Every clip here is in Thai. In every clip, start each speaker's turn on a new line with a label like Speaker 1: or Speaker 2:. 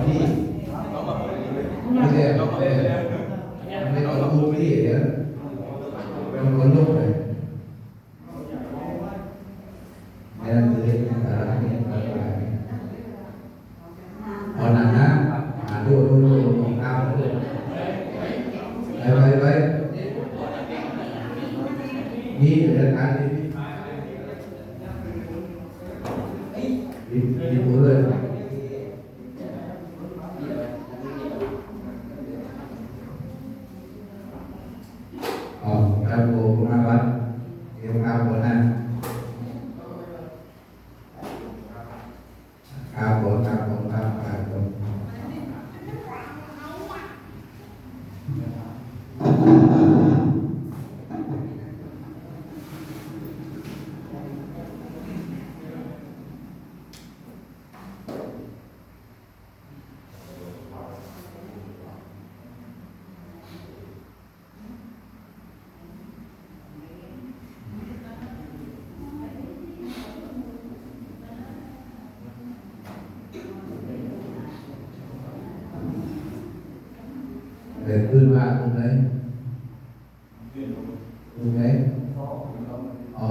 Speaker 1: ที่ไม่ใช่ไม่เอาพูดที่เดี๋ยวมันคนลุกเลยไม่ได้คือเรื่องสาระนี่เอาหนังนะดูเอาไปนี่เรื่องการดีหมดเลยครับผมมาวัดเกี่ยวกับคนนั้นครับผมครับเดินขึ้นมาตรงไหน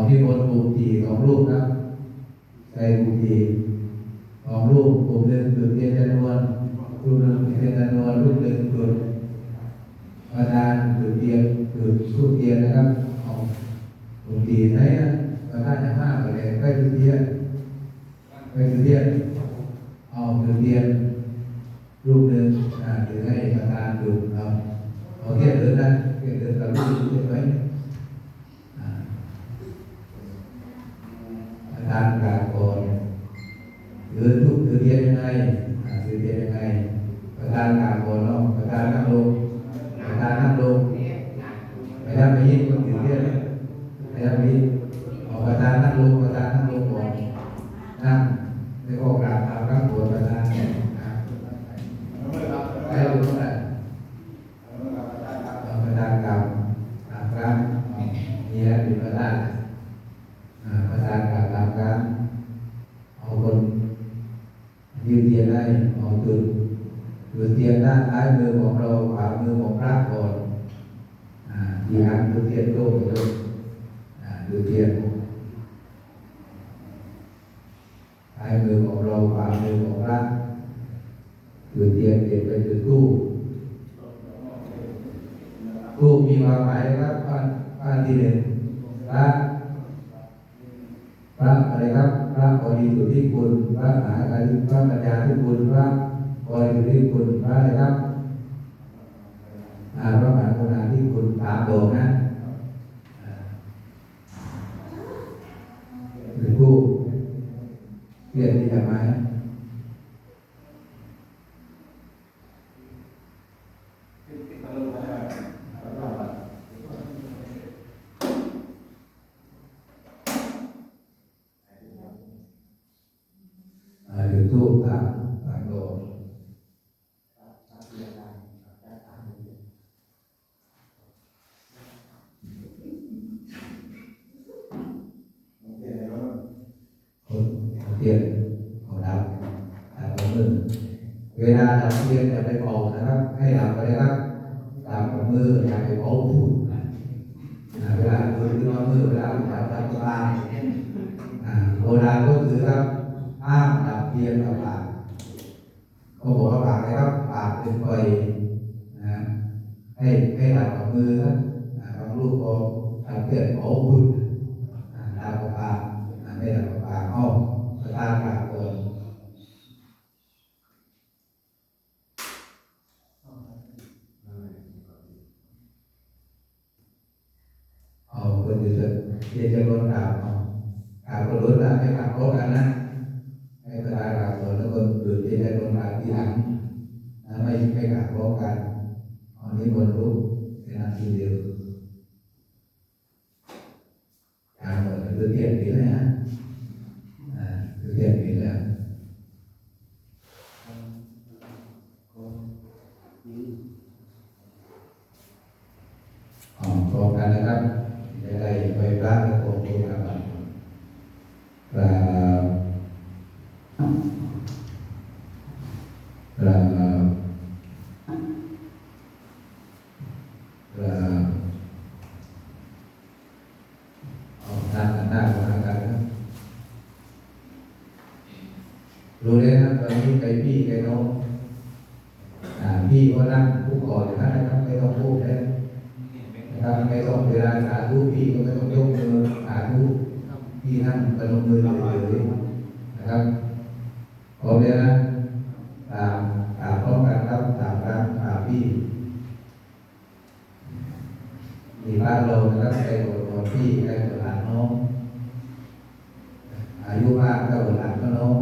Speaker 1: ที่บนภูมิทีของรูปครับใจภูมิทีของรูปภูมิหนึ่งคือเทียนจำนวนรูปหนึ่งเทียนจำนวนรูปหนึ่งคือประธานคือเทียนคือรูปเทียนนะครับของภูมิทีไหนประธานจะห้าอะไรใกล้คือเทียนคือเทียนรูปหนึ่งหรือให้ประธานดูครับโอเคเดินนะเดินกับรูปเทียนไว้ประธานกลางก่อนเดินทุกเทียนยังไงประธานกลางก่อนเนาะประธานนั่งลงไม่ได้ไปยิ่งคนถือเทียนไม่ได้ไปยิ่งประธานนั่งลงก่อนนั่งแล้วก็กราบเท้าข้างบนประธานให้ดูเท่าไหร่ประธานกราบครับนี่แหละเป็นประธานกราบครับเอาคนยืนเทียนได้เอาจุดเทียนด้านซ้ายมือของเราขวามือของพระก่อนที่หันจุดเทียนโล่งเลยจุดเทียนซ้ายมือของเราขวามือของพระจุดเทียนเก็บไปจุดทูปมีความหมายครับข้อที่หนึ่งพระอะไรครับพระบริสุทธิ์ที่คุณพระมหาการิพระปัญญาที่คุณพระบริสุทธิ์ที่คุณพระอะไรครับพระมหากรุณาที่คุณตามโดมนะหรือผู้เรียนที่ทำไมหรือทูปตามโดมเทียนของดับของมือเวลาดับเทียนจะไปเป่านะครับให้ดับไปเลยครับดับของมืออย่าไปเป่าฝุ่นเวลามือที่ว่ามือเวลาดับปากโบราณก็คือครับห้ามดับเทียนกับปากเขาบอกว่าปากนะครับปากเป็นไฟนะให้ดับกับมือครับบางลูกก็ดับเทียนเป่าฝุ่นดับกับปากไม่ดับกับปากเอาตาปากก่อนคนอยู่จะโดนด่าคนโดนด่าให้ขับรถกันนะให้ตาด่าก่อนแล้วคนอื่นจะโดนด่าทีหลังไม่ขับรถกันอันนี้บนรูปเป็นนาทีเดียวการหมดคือเทียนปีแล้วนะคือเทียนปีแล้วพร้อมกันนะครับจะได้ไปพระและองค์พระบัณฑิต เราเอาหน้ากันหน้ามาหากันนะรู้เลยนะตอนนี้ใครพี่ใครน้องพี่ก็นั่งผู้ก่อนนะครับไม่ต้องพูดนะครับไม่ต้องเวลาสาธุพี่ก็ไม่ต้องยกมือสาธุพี่นั่งประนมมือเลยนะครับพร้อมแล้วนะตามพร้อมกันครับตามรักพี่มีบ้านเรานะครับใครหมดพี่ใครหมดหลานน้องอายุมากก็หมดหลานก็น้อง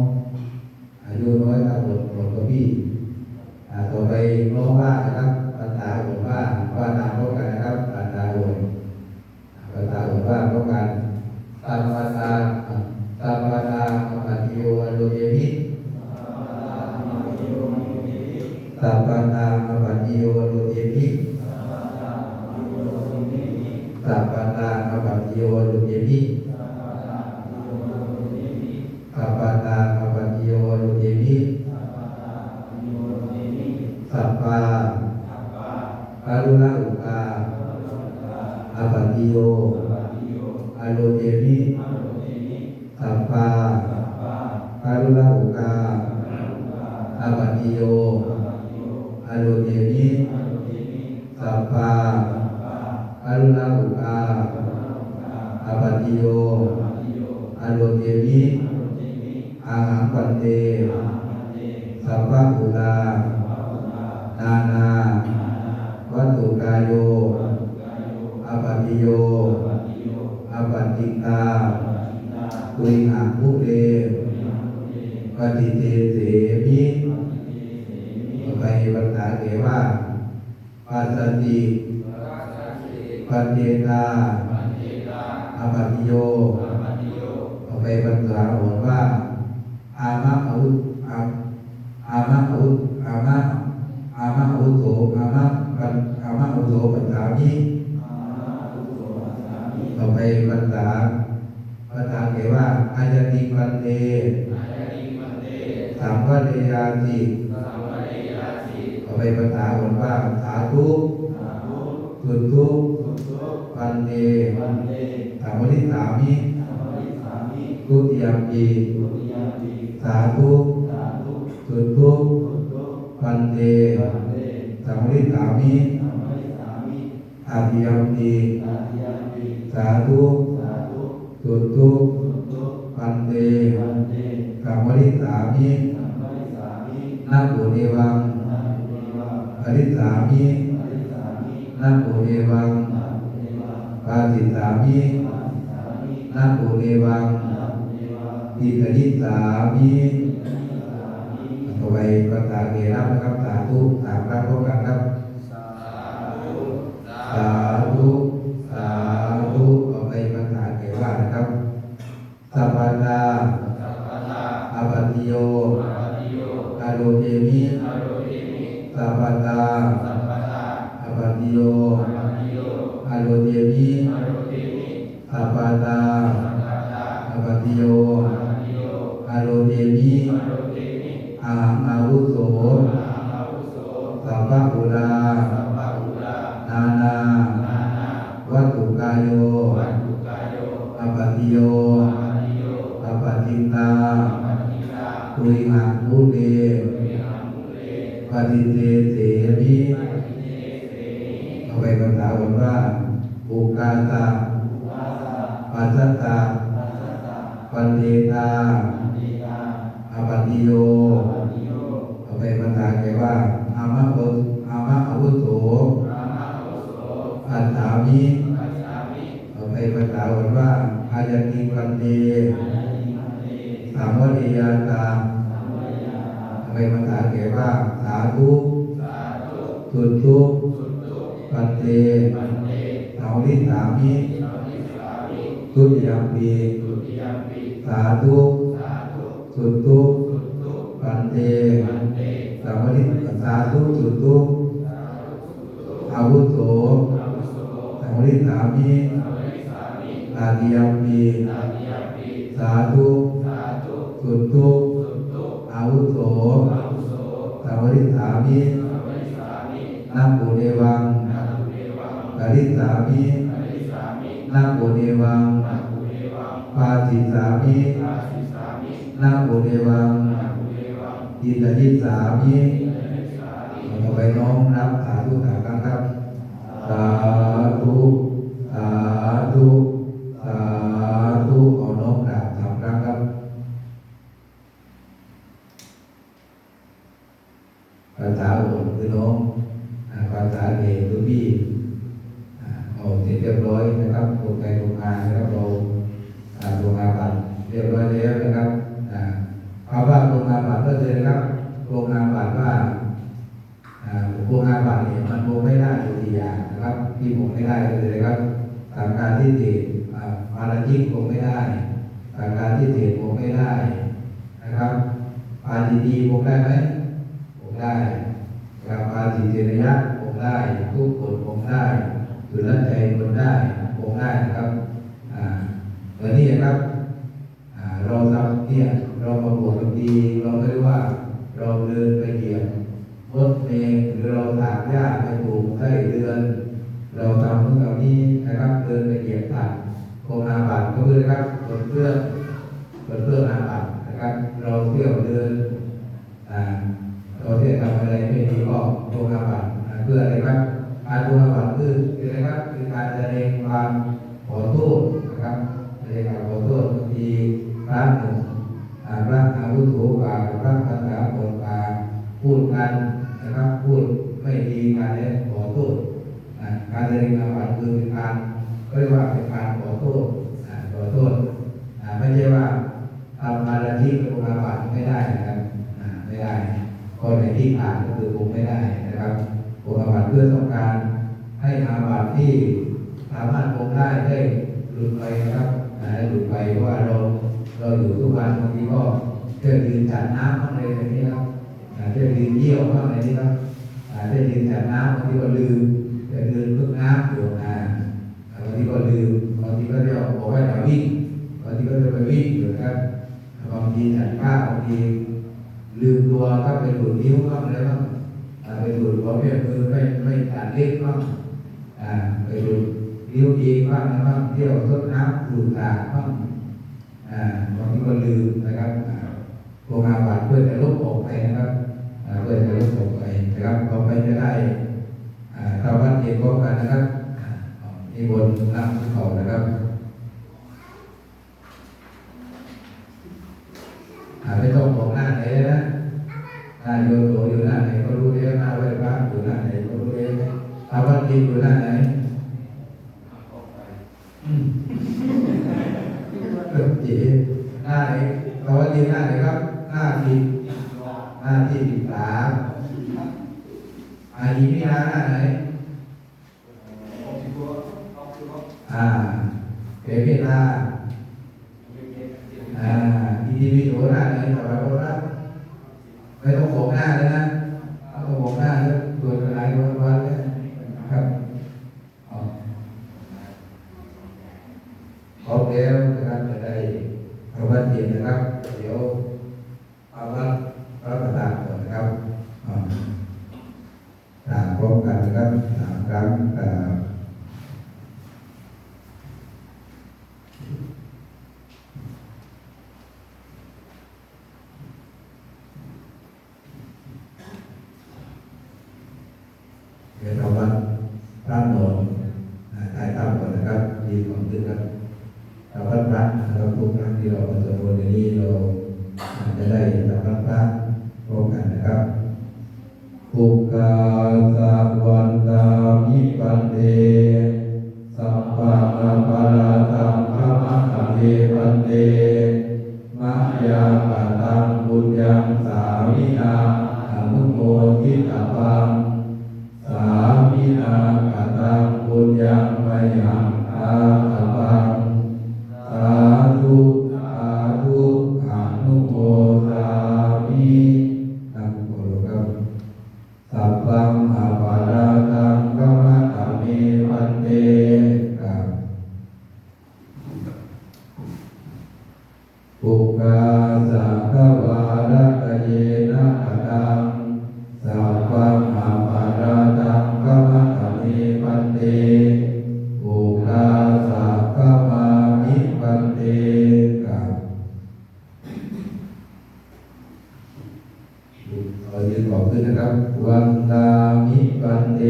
Speaker 1: อายุน้อยก็หมดก็พี่ต่อไปร้องว่านะครับภาษาบทว่าตามพร้อมกันนะครับภาษาบทว่าพร้อมกันสัมปทาอปัตติโยอโลเยมิสัมปทาอปัตติโยอโลเยมิสัมปทาอปัตติโยอโลเยมิสัมปทาอปัตติโยอโลเยมิสัพพะการุณาอุปาอปัตติโยอโลเยมิสัพพะการุณาอุปาอปัตติโยอโลเยมิสัพพะการุณาอุปาอปัตติโยอโลเยมิอาหังปันเตสัพพะปุรานานาวัตถุกายโยอปัตติโยอปัตติตาตุยหะภุเรปฏิเทเสมิไปภาษาเกว่าปัสสติปัจเจตาอปัตติโยไปภาษาโหรว่าอามะอุตอามะอุตอามะอุโสอามะอุโสปัสสามิต่อไปภาษาเกว่าอายติปันเตสัมภเรยาติต่อไปภาษาบอกว่าสาธุสุทุปันเตสัมภริสามิทุติยมปีสาธุสุทุปันเตสัมภริสามิอาทิยมปีสาธุสุทุปันเตสัมภริสามินักบุเนวังปริสามินักบุเนวังปาติสามินักบุเนวังอิทธิสามิต่อไปภาษาเกรับนะครับสาธุสามรับพร้อมกันครับสาธุต่อไปภาษาเกว่านะครับสัพพทาอปัตติโยอโลเยมิสัพพทาอปัตติโยอโลเยมิสัพพทาอปัตติโยอโลเยมิอาหังอาวุโสสัพพะปุรานานาวัตถุกายโยอปัตติโยอปัตติตาตุยหะภุเรปฏิเทเสมิเอาไปภาษาบอกว่าปุกาตาปัสสตาปันเทตาอปัตติโยเอาไปภาษาเกว่าอามะอาวุโสปัสสามิเอาไปภาษาบอกว่าอายติปันเตสัมวริยาตาเอาไปภาษาเกว่าสาธุสุทุปันเตสัมริสามิทุติยมปีสาธุสุทุปันเตสัมริสาธุสุทุอาวุโสสัมริสามิตาติยมปีสาธุสุทุอาวุโสสัมริ มินะโมเดวังกริสามินะโมเดวังปาจิสามินะโมเดวังอิตติสามิต่อไปน้อมรับสาธุสามครั้งครับสาธุสาธุสาธุเอาน้อมกราบสามครั้งครับภาษาโอดคือน้องภาษาเอกคือพี่เอาเสร็จเรียบร้อยนะครับลงไปลงมานะครับเราลงมาบัตรเรียบร้อยแล้วนะครับเอาว่าลงมาบัตรก็เลยนะครับลงมาบัตรว่าลงมาบัตรเนี่ยมันลงไม่ได้อยู่ดีอย่างนะครับที่ลงไม่ได้ก็เลยนะครับตามการที่ติดมาราชิกลงไม่ได้ตามการที่ติดลงไม่ได้นะครับปาจิตีลงได้ไหมลงได้กับปาจิเจริยะลงได้ทุกคนลงได้คือละใจลงได้ลงได้นะครับวันนี้นะครับเราทำเนี่ยเรามาบวชบางทีเราไม่รู้ว่าเราเดินไปเหยียบรถเมล์หรือเราถากหญ้าไปปลูกไส้เดือนเราทำเมื่อกี้นี้นะครับเดินไปเหยียบถังโครงอาบัติก็คือนะครับบนเครื่องอาบัตินะครับเราเที่ยวเดินเราเที่ยวทำอะไรไม่ดีก็โครงอาบัติเพื่ออะไรครับการโครงอาบัติคืออะไรครับคือการแสดงความขอโทษนะครับแสดงความขอโทษบางทีพระหนึ่งพระอาวุโสกว่าพระคาถาบทกว่าพูดกันนะครับพูดไม่ดีการเล่นขอโทษการแสดงอาบัติคือเป็นการเรียกว่าเป็นการขอโทษไม่ใช่ว่าทำมาละที่เป็นอาบัติไม่ได้นะครับไม่ได้ก็ในที่ผ่านก็คือคงไม่ได้นะครับอาบัติเพื่อต้องการให้อาบัติที่สามารถคงได้หลุดไปนะครับหลุดไปเพราะว่าเราอยู่ทุกวันบางทีก็เที่ยวยืนจัดน้ำข้างในนี้ครับเที่ยวยืนเยี่ยวข้างในนี้ครับเที่ยวยืนจัดน้ำบางทีก็ลืมจะลืมพึ่งน้ำอยู่บางทีก็ลืมบางทีก็เดี๋ยวบอกว่าจะวิ่งบางทีก็จะไปวิ่งอยู่ครับบางทีจัดข้าวบางทีลืมตัวก็ไปดูดนิ้วบ้างอะไรบ้างไปดูดหัวแม่มือไม่ตัดเล็บบ้างไปดูดนิ้วเองบ้างนะบ้างเที่ยวซดน้ำดูดตาบ้างบางทีก็ลืมนะครับโครงอาบัติเพื่อจะลบออกไปนะครับเพื่อจะลบออกไปนะครับต่อไปจะได้เข้าวัดเย็นพร้อมกันนะครับนิมนต์นั่งเขานะครับไม่ต้องมองหน้าไหนนะโยโสอยู่หน้าไหนก็รู้เองหน้าไหว้พระอยู่หน้าไหนก็รู้เองเข้าวัดเย็นอยู่หน้าไหนจีหน้าไหนเข้าวัดเย็นหน้าไหนครับหน้าที่13อีพี่นาหน้าไหนเปพี่นาอีทีวีโถหน้าไหนถวายพระรับไม่ต้องโขกหน้าเลยนะต้องโขกหน้าแล้วตัวอะไรวันเลยครับขอแล้วนะครับจะได้เอาวัดเย็นนะครับเดี๋ยวเอาวัดรับประทานก่อนนะครับพร้อมกันนะครับ3 ครั้งเดี๋ยวเราวัดพระนอนถ่ายภาพก่อนนะครับดีของตึกครับเราวัดพระนะครับทุกครั้งที่เราสวดมนต์อย่างนี้เราจะได้เราวัดพระพร้อมกันนะครับภูกาสะวันตามิปันเตสัพพะนาปาราตังขมะขะเทปันเตมะยาปะตังบุญยังสามินาอนุโมทิตาปังสามินาปะตังบุญยังมะยังอาตปังสาธุสาธุอนุโมทามินะโมครับสัพพังอปาราตังกัมมะตะเมปันเตครับปุกาสะคะวาระตะเยนะอะตังสัพพะ เรายืนบอกขึ้นนะครับวันตามิวันเต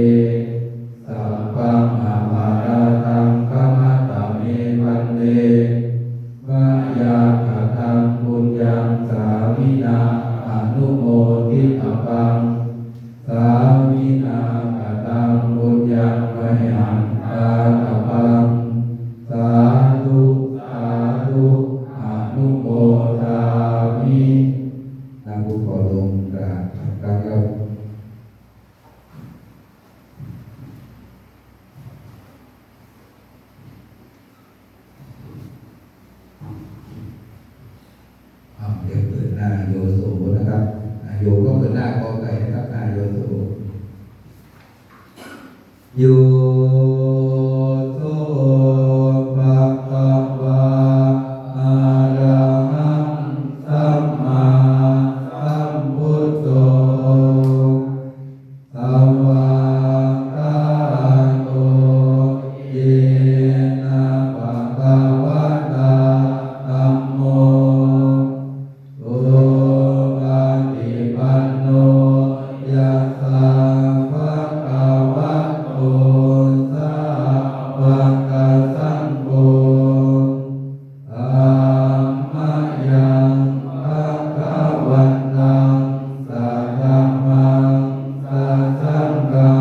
Speaker 1: สัพพังอามาราตังขมัตตาเมวันเตมายาคตังปุญญังสามินาอนุโมทิตปังสามินาคตังปุญญังมหันตาตปังสาธุสาธุอนุโมทามินั่งบุขอลงกราบครับเดี๋ยวเปิดหน้าโยโสนะครับโยก็เปิดหน้ากอไก่นะครับหน้าโยโสโยโสภะคะวะอะระหังสัมมาสัมพุทโธสัมมาสัมพุทโธเยนะภะคะวะตาธัมโมสุปฏิปันโนยะถาภะคะวะโตสาวกสังโฆธัมมังยังภะคะวันตังสัทธัมมังสัทธังฆั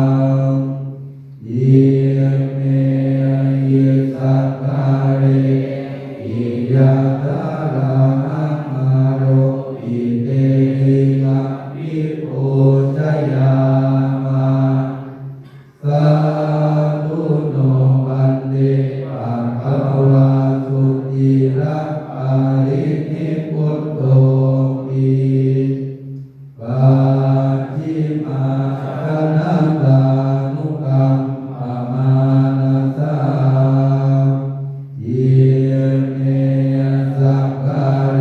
Speaker 1: งอิเมหิสัทธาเรอิยะตาระหังอโรอิเตหินะภิกขุจยามะสาธุโนวันเตภะคะวะสุติระปารินิพุตโตปิปัจฉิมาคณตานุกัมปมานัสสาอิเมสักกะเร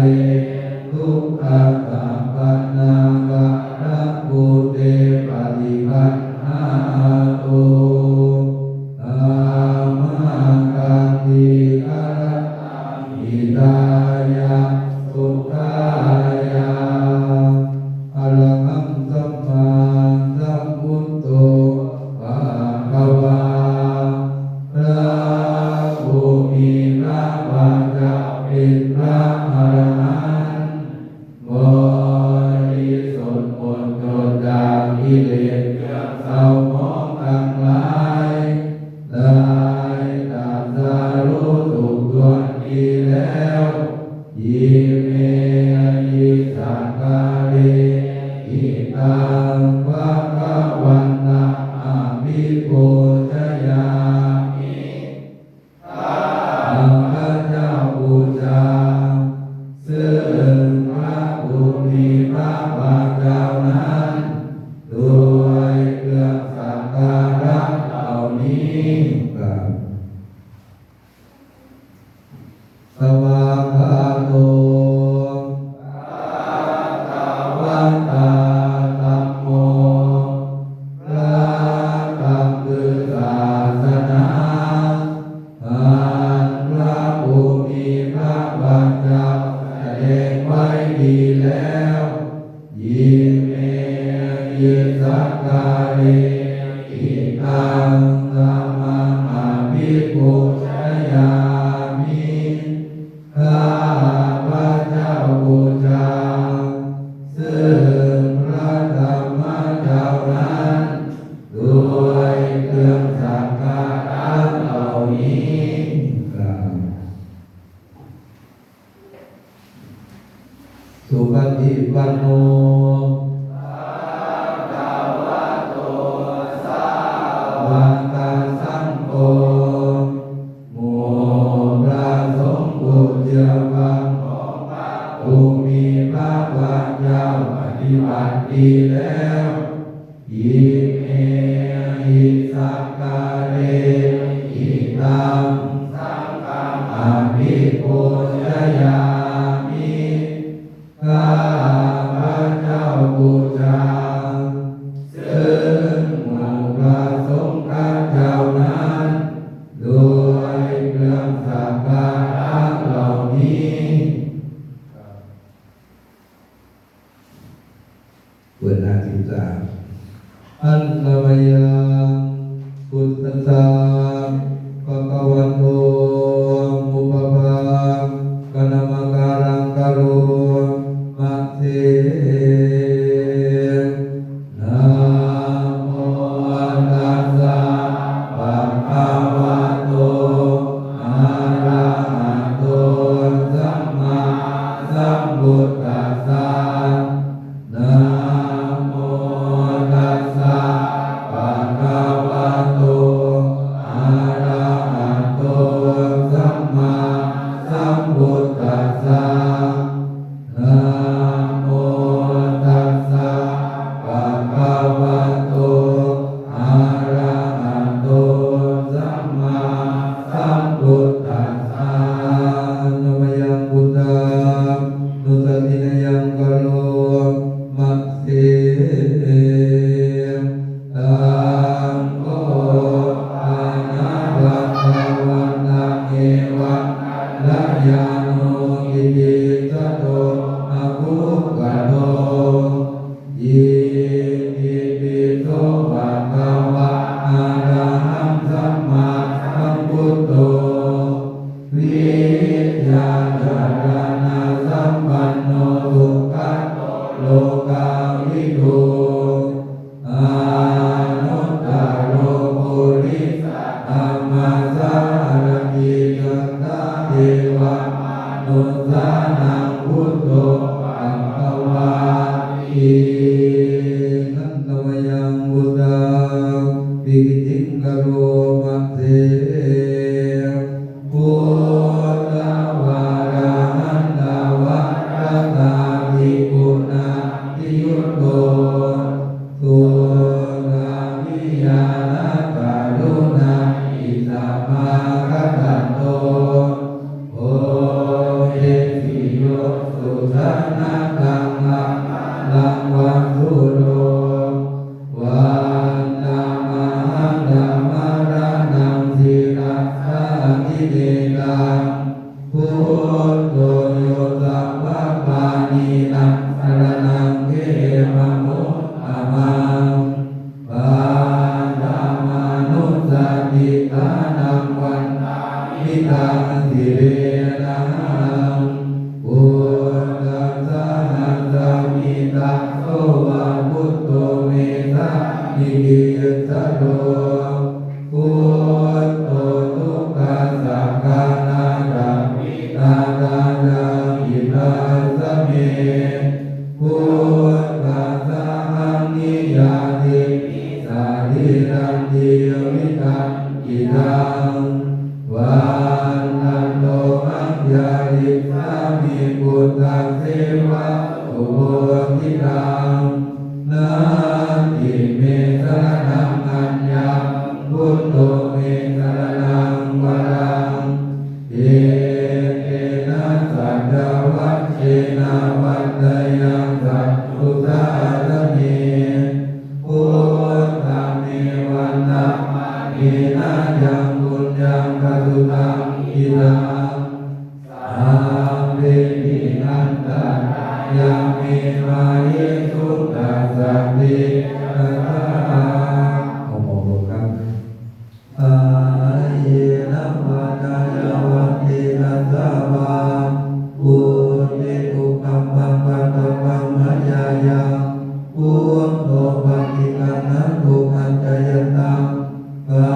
Speaker 1: ทุกขสัพพนังกัปปะปุเตปฏิปันหาตุธัมมังคันติกะระตังหิตายะสุขายะอะระหังสัมมาสัมพุทโธภะคะวาพระผู้มีพระภาคเจ้าเป็นพระอรหันต์บริสุทธิ์หมดจดจากกิเลสเครื่องเศร้าหมองทั้งหลายได้ตรัสรู้ถูกต้องดีแล้วยิเมหิสักกะเรอิตังภะคะวันตังอะภิกขุจยามิข้าพระเจ้าบูชาซึ่งพระผู้มีพระภาคเจ้านั้นด้วยเครื่องสักการะเหล่านี้สวากขาโตภะคะวะตาธัมโมพระธรรมคือศาสนาอันพระผู้มีพระภาคเจ้าแสดงไว้ดีแล้วยิเมหิสักกะเรอิตังธัมมังอะภิกขุจยามิข้าพระเจ้าบูชาซึ่งพระธรรมเจ้านั้นด้วยเครื่องสักการะเหล่านี้สุปฏิปันโนภะคะวะโตสาวกสังโฆหมู่พระสงฆ์ผู้เชื่อฟังของพระผู้มีพระภาคเจ้าปฏิบัติดีแล้วอิเมหิสักกะเรอิตังสังฆังอะภิกขุจยามิข้าพระเจ้าบูชาซึ่งหมู่พระสงฆ์ข้าเจ้านั้นด้วยเครื่องสักการะเหล่านี้ ย เปิดหน้า13อันตมยังพุทธัสสะภะคะวะโตมุปปะกะนะมะการังกะโรมะเสนะโมตัสสะภะคะวะโตอะระหะโตสัมมาสัมพุทธัสสะนะโมตัสสะภะคะวะโตอะระหะโตสัมมาสัมพุทธัสสะนะโมตัสสะภะคะวะโตอะระหะโตสัมมาสัมพุทธัสสะนะมะยังพุทธังนุสตินะยังกะโลมัสเสตังโฆอานะวัตตะวันนะเอวะละยาโนอิติสะโตอะภุกะโตยิติปิโสภะคะวะอะระหังสัมมาสัมพุทโธวิญญาณญาณสัมปันโนสุขัสโลกาวิทูอานุตตโรปุริสธัมมาสารติสัทธาเทวมนุสสานังพุทโธภควาตินันตมยังบุตตังปิกิติงกโรมะเสพุทธวาราหันตวัฏฏาภิกขุนาทิยุตโตสุรามิยานะกาลุนาอิสัมมาคัตตันโตโอเยสิโยสุสันนะตังอะลังวันสุโรวันนามหังธรรมรานังสิรัสสะทิเตตังพุทโธโยสัพพะปานีนังสรณังเขมะมุตตมังปานามานุสติทานังวันตามิตังสิเรนังพุทธัสสะหัสสะมิตัสโสวะพุทโธเมธะนิกิยสัตโตพุทโธทุกขัสสะกานาจัมมิตาตาจังอิทัสสะเมพุทธัสสะหังนิยาติสาธิรันติวิตังอิทังวันนันโตมัจจาริสามิพุทธัสเสวะอุโบทิตังนาทิเมสรณังอัญญังพุทโธเมสรณังวรังเอเกนะสัจจวัชเชนะวัตตยังสัตตุสาสเมพุทธังเมวันนะเอนะยังบุญยังกตุตังอิทังสัมเวทินันตายามิมายิสุตตัสสะติตัสสะขอมองลงครับอาเยนะวะกายวัตตินัสสะวะปุติทุกขัมปังปัตตปังมัจจายังพุทโธปฏิกัณฑ์ทุกขันจยันตังกา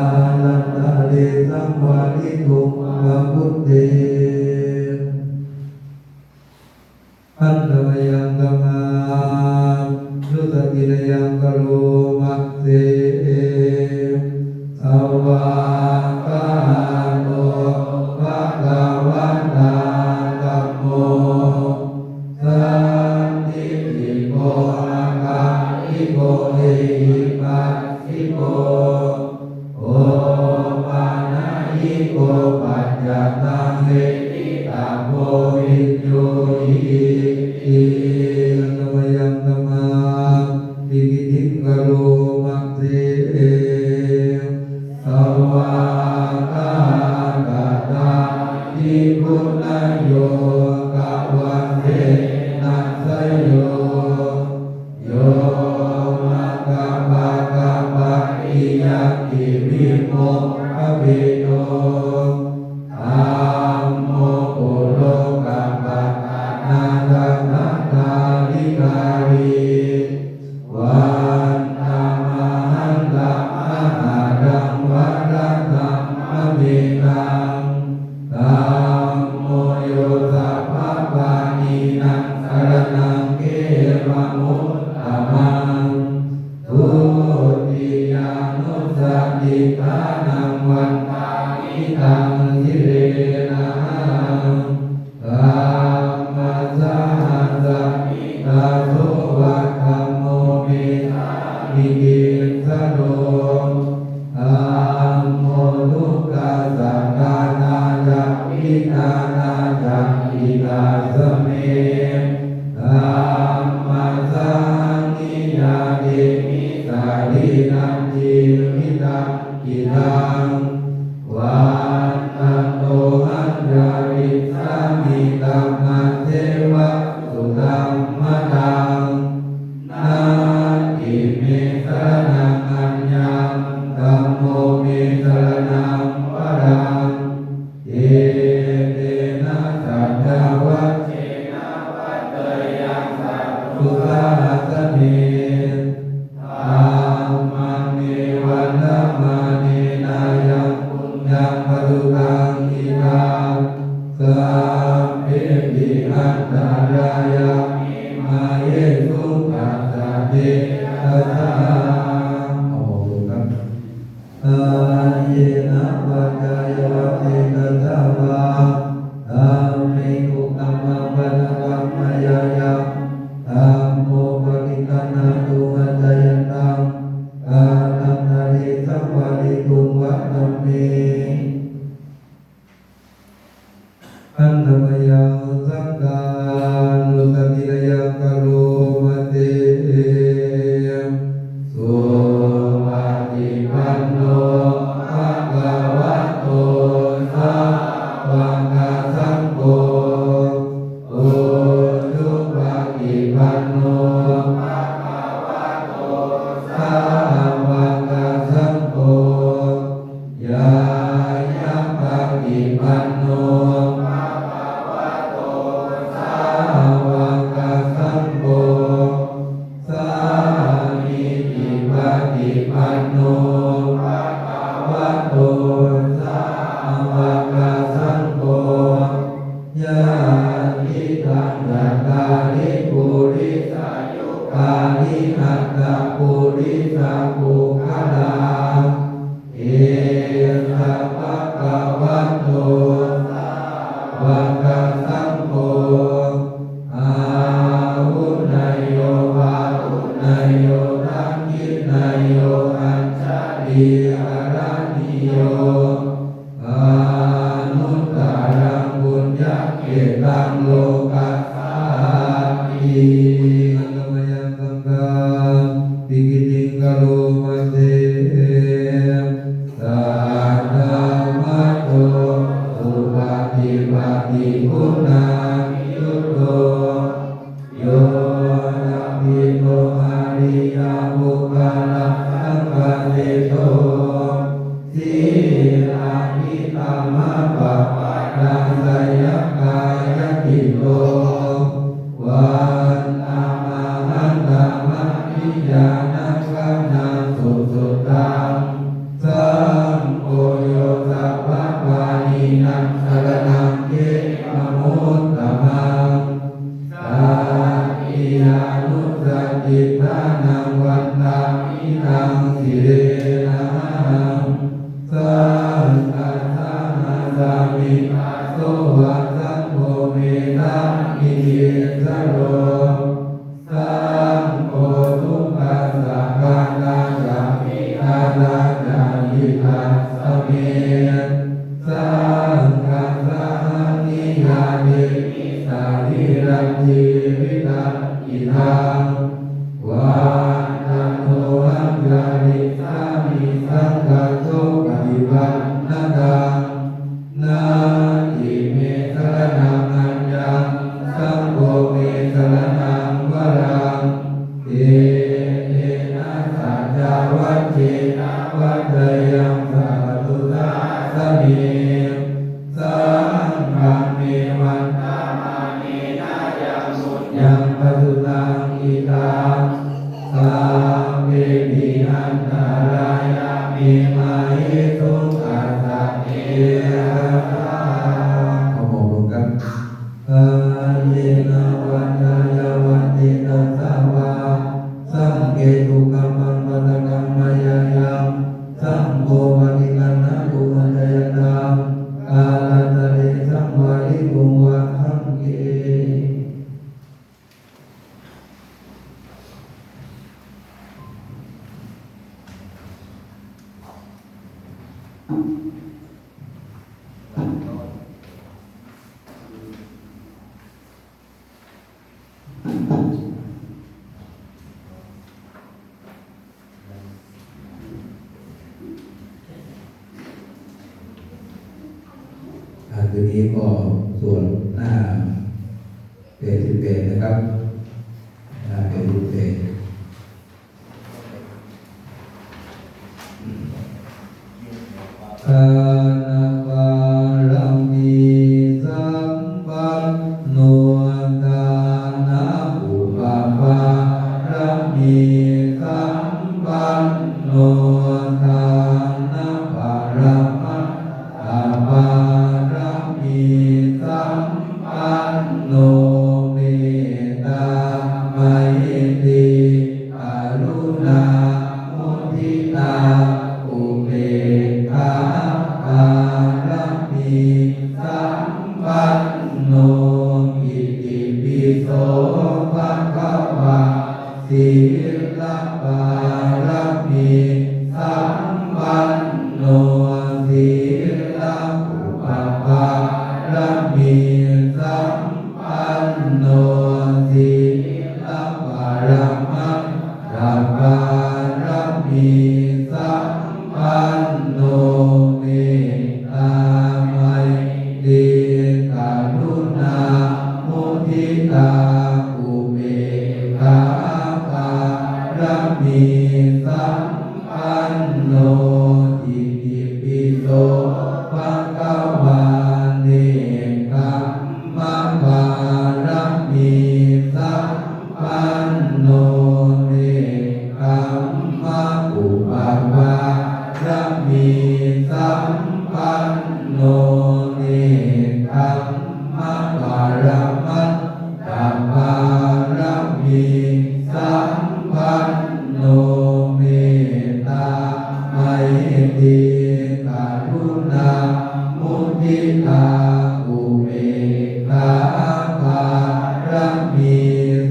Speaker 1: ลันตะเดสังวาทิทุกขพุทเตอันตมยังกัมมังนุสตินะยังกโรมะเสสวากาโตภะคะวะตาธัมโมสันติโกอาคาอิโกเอหิปัสสิโกโอปานะหิโกปัจจตังเวทิตาโพวิญโยหิอินมยังธรรมังปิกิติงกโรมัสเสสวากาตาทิพุทธโยกะวันเทนัสโยโย มัคคะปะคะปะอิยัคขิวิโมกขวิโตธัมโมปุโรกัปปะนาทังนาคาลิกาลีวันธรรมหันตมหาดังวัดดังมะเมตังธัมโมโยสัพพะปานีนังสรณังเขมะมุตตมังทุติยานุสติทานังวันตามิตังทิเรนะธัมมัสสะสะมิตาโสวัคคัมโมเมธามิกิสโนธัมโมทุกขสังฆานาจักขินานาจักขิตาสเมธัมมัสสังนิยาเตมิสาลีนันจิมิตังกิตังวันตันโตหันยาริสามิตัมมัสเทวะสุตัมมะตังนาทิเมสรณังอัญญังธัมโมเมสรณังวรังเยเตนะสัจจวัชเชนะวัตเตยังสัพพุทธัสสะเนธัมมังเนวันนะมาเนนายังปุญญังปทุตังอิทังสัพเพปิอันตรายามิมาเยสุขัสสะเทตัสสะเอาดูครับอาเยนะปัจจายวัตเตตัสสะวะธัมเมกุกัมมังปะทะวัมมายายะธัมโมปฏิคันหาตุหัตถยันตังกาลังนาริสัพพะริตุงวัฏฏัมเมอันธมยังสังฆานุสติระยังกโรมะเตสุปฏิปันโนภะคะวะโตสาวกสังโฆโอสุปฏิปันโนภะคะวะโตสาวกสังโฆยายะปฏิปันโนสาวกสังโฆสามีจิปฏิปันโนภะคะวะโตสาวกสังโฆญาณิทังสักาลิปุริสายุกาลิหัตถปุริสาภูคลาเอสะภะคะวะโตสาวกสังโฆอาหุนายโยภาหุนายโยทักขินายโยอัญชลีอรณิโยอานุตตรังบุญญาเกตังโลกัสสามิอันตมยังสังฆาปิกิติงกโลมาเตสัทธามัตโตสุปฏิปันติพุทธามิยุตโตโยนะภิโตอาริยบุคคลสังฆเตโตสีลานิธรรมะปะปะทังสยกายติโตวันธรรมหันตมะนิยานังกัณังสุสุตังสัมโฆโยสัพพะปานีนังสรณังเขมะมุตตมังสัพพิยานุสติทานังวันตามิตังสิเรนะสังฆัสสะสามิตาโสวัคคัมโมเมธามิกิสโรสังโฆทุกขสั ปิอันตรายามิมาหิทุกขัสสะเอระเอามองลงกันกาเยนะวัจจายวันติตัสสะวะสังเกตุกัมมังวัตกัมมายายังสังโฆวัติกันนะกุมัจจยตังกาลันตะเรสังวาริกุงวัฏังเกคืนนี้ก็ส่วนหน้า11นะครับหน้า11กาณปารามีสัมปันโนทานะอุปปารามีสัมปันโนทานะปารามัตถาปาสัมปันโนเมตตาไมตรีกรุณามุทิตาอุเบกขาปารามีสัมปันโนอิติปิโสภะคะวะศีลปารามีสัมปันโนศีลอุปปารามีสัมปันโนศีลปรมัตถปารามีสัมปันโนเมตตาไมตรีกรุณามุทิตาอุเบกขาปารามีสัมปันโนอิติปิโสภะคะวะเนกัมมะปารามีสัมปันโนเนกัมมะอุปปารามีสัมปันโนเนกัมมะปารามัตถาปารามีสัมปันโนเมตตาไมตรีกรุณามุทิตาอุเบกขาปารามี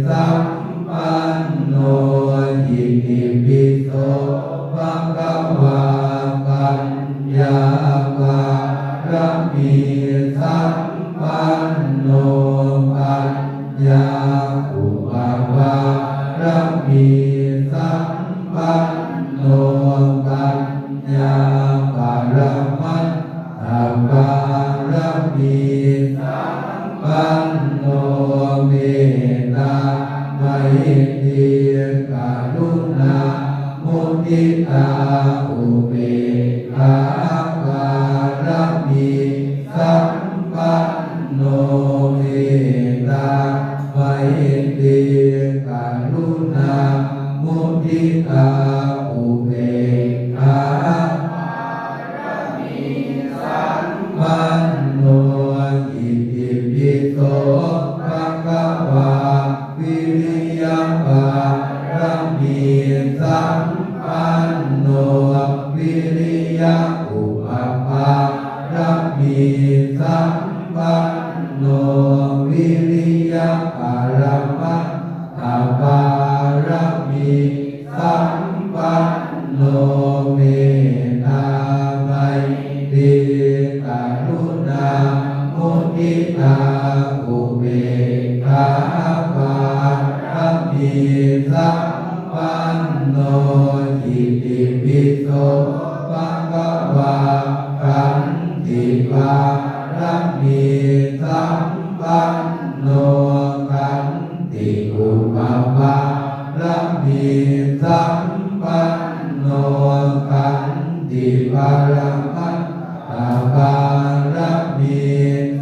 Speaker 1: สัมปันโนอิติปิโสภะคะวะปัญญาปารามีสัมปันโนปัญญาอุปปารามีสัมปันโนปัญญาปรมัตถปารามีสัมปันโนเมตตาไมตรีกรุณามุทิตาอุเบกขาปารามีสัมปันโนเมตตาไมตรีกรุณามุทิตาอุเบกขาปันโนอิติปิโสภะคะวะวิริยปารามีสัมปันโนวิริยอุปปารามีสัมปันโนวิริยปรมัตถปารามีสัมปันโนเมตตาไมตรีกรุณามุทิตาอุเบกขาปารามีสัมปันโนอิติปิโสภะคะวะขันติปารามีสัมปันโนขันติอุปปารามีสัมปันโนขันติปรมัตถปารามี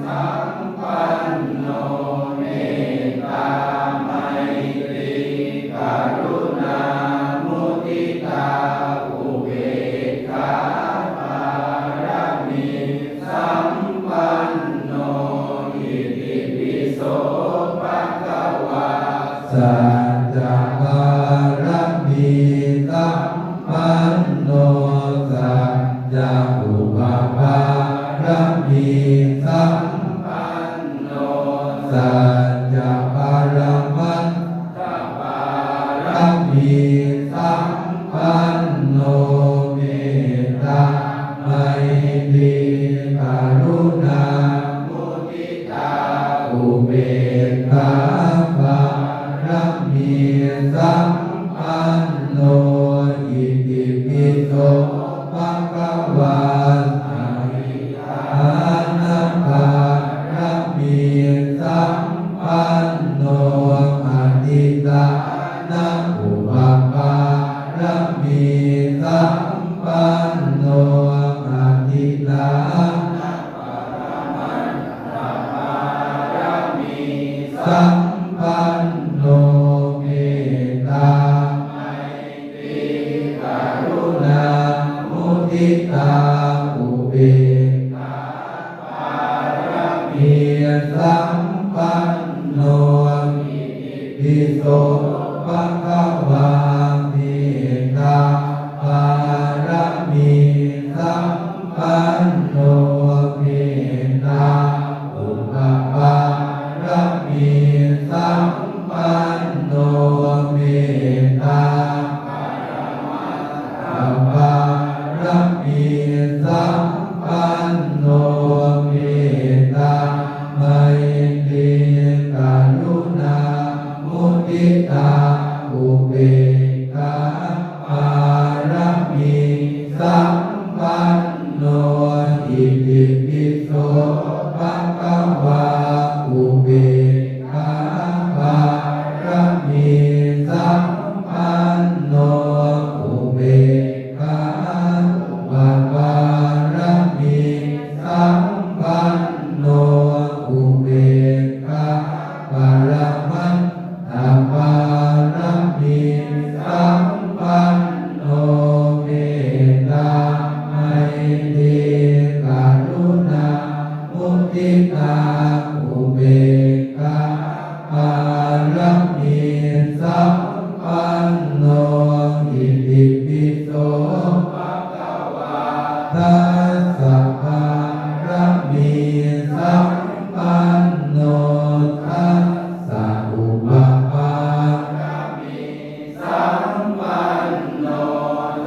Speaker 1: สัมปันโนเมตตาไมตรีกรุณามุทิ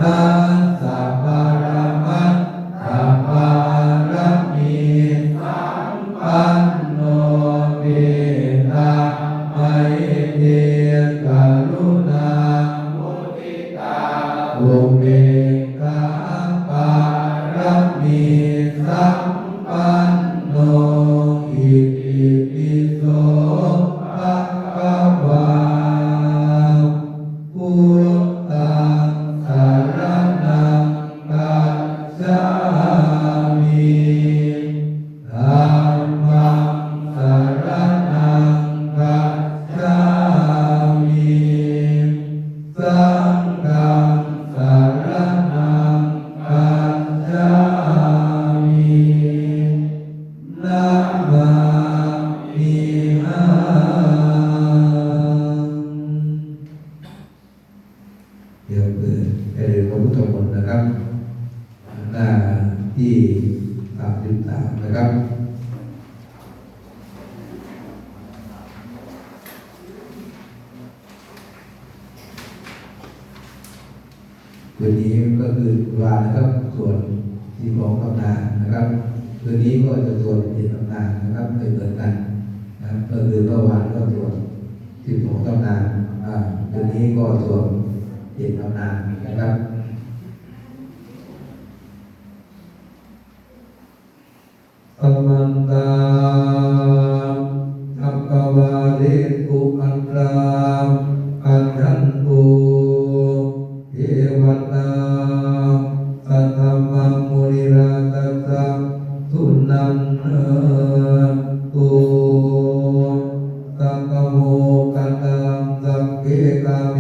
Speaker 1: นัสสะปรมัตถะปารมีสัมปันโนเมตตาไมตรีกรุณามุทิตาอุเบกขาปารมีสัมปันโนอิติปิโสภะคะวาพุทธังสรณังคัจฉามิธัมมังสรณังคัจฉามิสังฆังสรณังคัจฉามินะมามิหังเดี๋ยวเปิดไปเรียนพระพุทธมนต์นะครับหน้าที่33นะครับคืนนี้ก็คือวานนะครับส่วนที่ของตำนานนะครับคืนนี้ก็จะส่วนเจ็ดตำนานนะครับไม่เหมือนกันนะครับก็คือเมื่อวานก็ส่วนที่ของตำนานคืนนี้ก็ส่วนเจ็ดตำนานนะครับสัมมันตาสัพพวาเรตุอันตราอันทันตุเทวตาสัทธมมังมุนิราชสัพสุนันตุสักขโมกัตตังสัพเพกาเม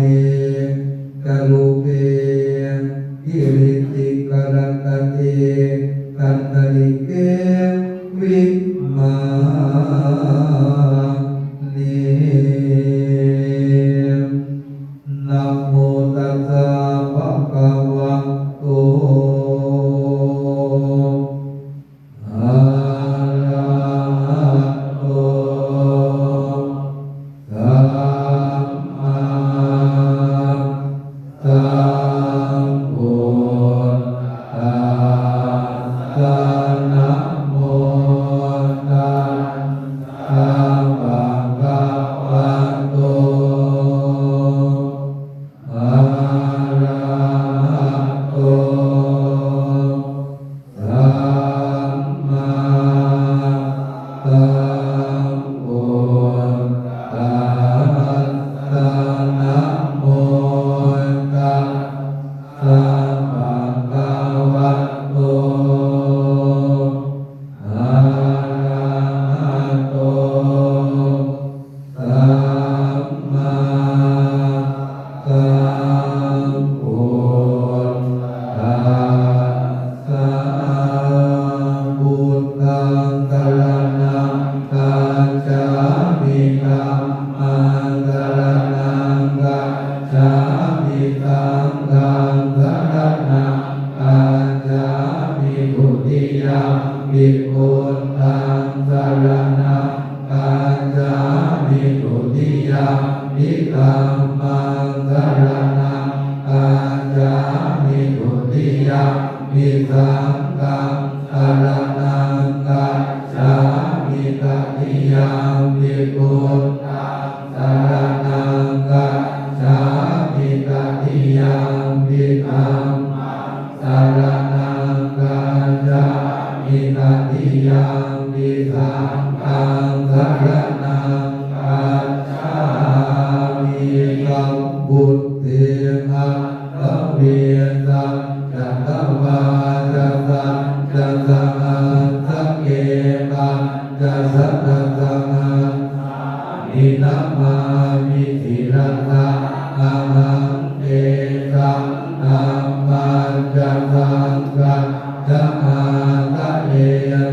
Speaker 1: กะลุเปกิริติกรัตเตกันตริเกวิมานินะโมตัสสะภะคะวะโตอะระหะโตสัมมาสัมพุทธัสสะนะโมตัสสะภะคะวะโตอะระหะโตสัมมาสัมพุทธัสสะนะโมตัสสะภะคะวะโตอะระหะโตสัมมาสัมพุทธัสสะพุทธังสรณังคัจฉามิธัมมังสรณังคัจฉามิสังฆังสรณังคัจฉามิทุติยัมปิพุทธังสรณังคัจฉามิทุติยัมปิธัมมังสรณังคัจฉามิทุติยัมปิสังฆังสรณังคัจฉามิตติยัมปิพุทธังสรณังคัจฉามิตติยัมปิธัมมังสรณังคัจฉามิตติยัมปิสังฆังสรณังคัจฉามิสัมพุทเทนะละเวสัจจัตวาจัตตังจัตตังสักเกตังจัตสัตตังนินามามิธิรัตตังอาหังเตตังธัมมังจัตตังกัจจาตะเย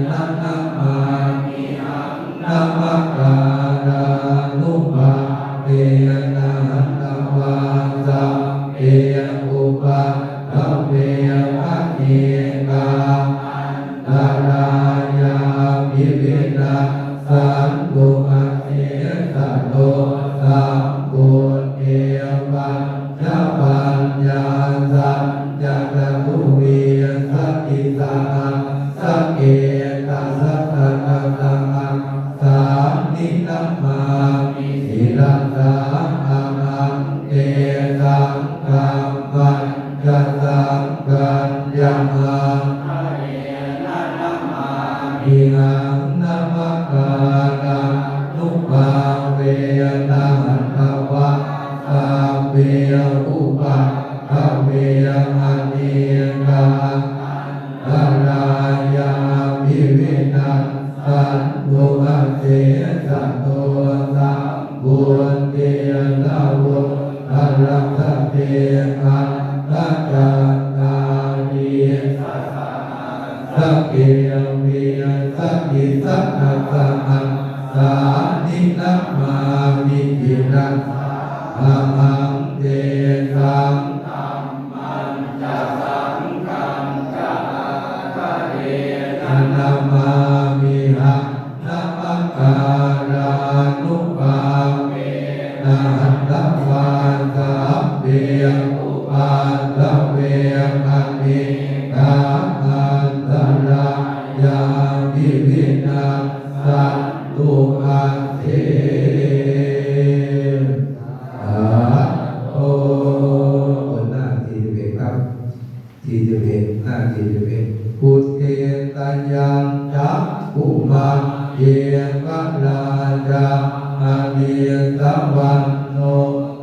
Speaker 1: นะนะมามิหังนะมะการานุภาเวนะหันตวาสัพเพอุปะทัพเพภะเนกาอันตรายาภิวินาสันตุอะเอตโตสัมพุทเทปัญญปัญญาสัจจ ยัสสังกัญญามาอิหังนัมกาลังนุภาเวนะหันทวะคาเวอุปะคาเวอันเนกังอะรายามิวินัสสันตุอะเสสะโตสัมบุญเตนะวุอะระหะเตอะระจานานิสักเกเวสักขิสักขะสัมมัสสานินัมมามิจิรังอะหังเตสังนามามิหังนัมการานุภาเวนะหันตวาสัพเพอุปาทเวคันติกาหันตรายามิวินาสันตุอันเทโอหน้า41ครับ41หน้า41พุทเทตัญญังจักขุมังเยกะลาจาอาเนียตวันโน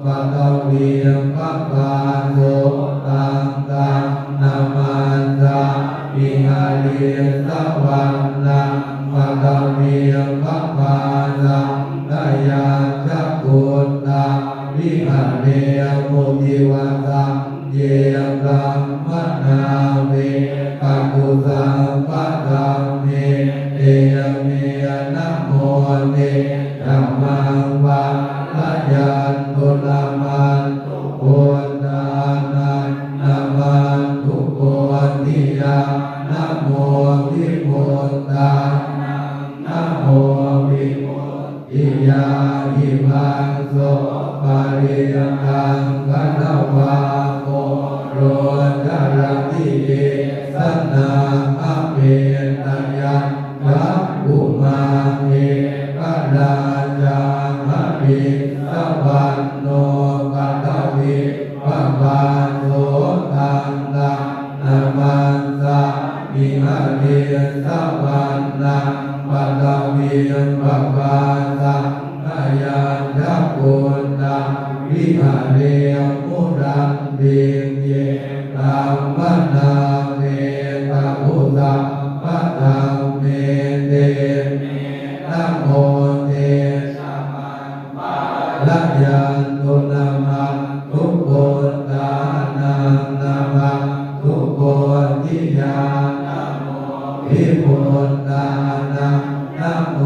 Speaker 1: ปัตตวีปะปาโนตังตังนามันตาวิหาเรียตวันนังปัตตวีปะปานังนายาจักขุตังวิหาเรมุติวัตังเยกัมมนาเวปัจจุสัมปัตตังเมเตเมนะโมเตธัมมังวะละยันตุละมันตุโกตานันนะมันตุโกติยานะโมวิมุตตังนะโมวิมุตติยาหิมังโสปะริยตังกัณวาโกโรจาราติเตสันนาอะเปตัญญังยักขุมาเอกะลาจาหะริตวันโนปัตตวีปะปาโสตังตังนามันตามิหะเรตวันนังปัตตวีปะปาตังนายัญจักขุตังวิหะเรมุรันเดเยตัมมนาเวตะพุสัมปะทังเมเตนะโมเตละยันตุนะมังทุกโกตานังนะมังทุกโกติยานะโมวิมุตตานังนะโม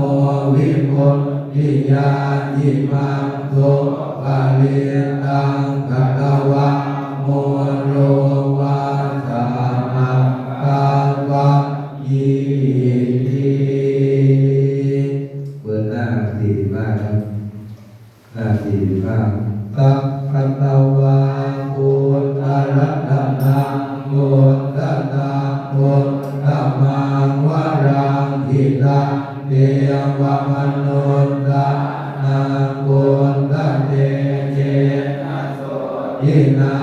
Speaker 1: วิมุตติยานิมังโสปะริตังกัตวะโมโรวาสามังกาวะยิติเปิดหน้า45ครับหน้า45สัพพะตวาปุตตะรัตนังปุตตะตังปุตตะมังวะรังหิตังเทวมนุสสะนังปุตตะเตเจนะโสยินา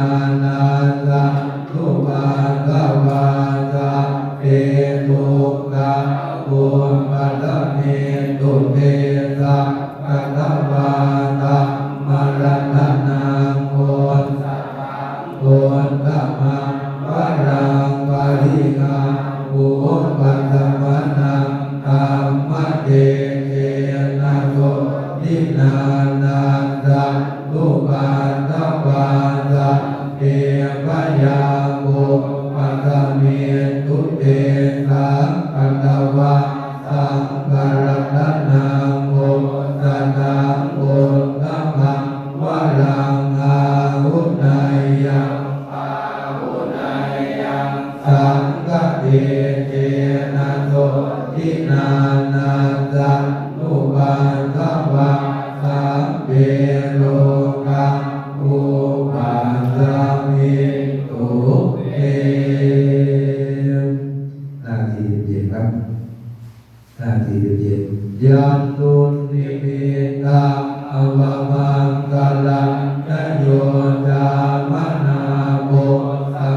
Speaker 1: นาสังทุปาทวาสัพเพทุกขาปุปปัตตะเมตุเตสัพพะตวาตัมมรัตนังโพสัพพังโพสัมมังวะรังปะริกาปุปปัตตมนังธัมมะเตเจนะโสนินานาสังทุปาทวาสัพเพปะยาปุปปัตตเมตุเตสัพพะตวาสังฆรัตนังโพสัตตังโพสัมมังวะรังอาหุนายยังสังฆเตเจนะโสทินานาสังทุปาทวาสัพเพโลกังอุปัฏฐามิตุเตหน้า47ครับหน้า47ยันตุนิมิตังอวมังกลังนโยจามนาโพสั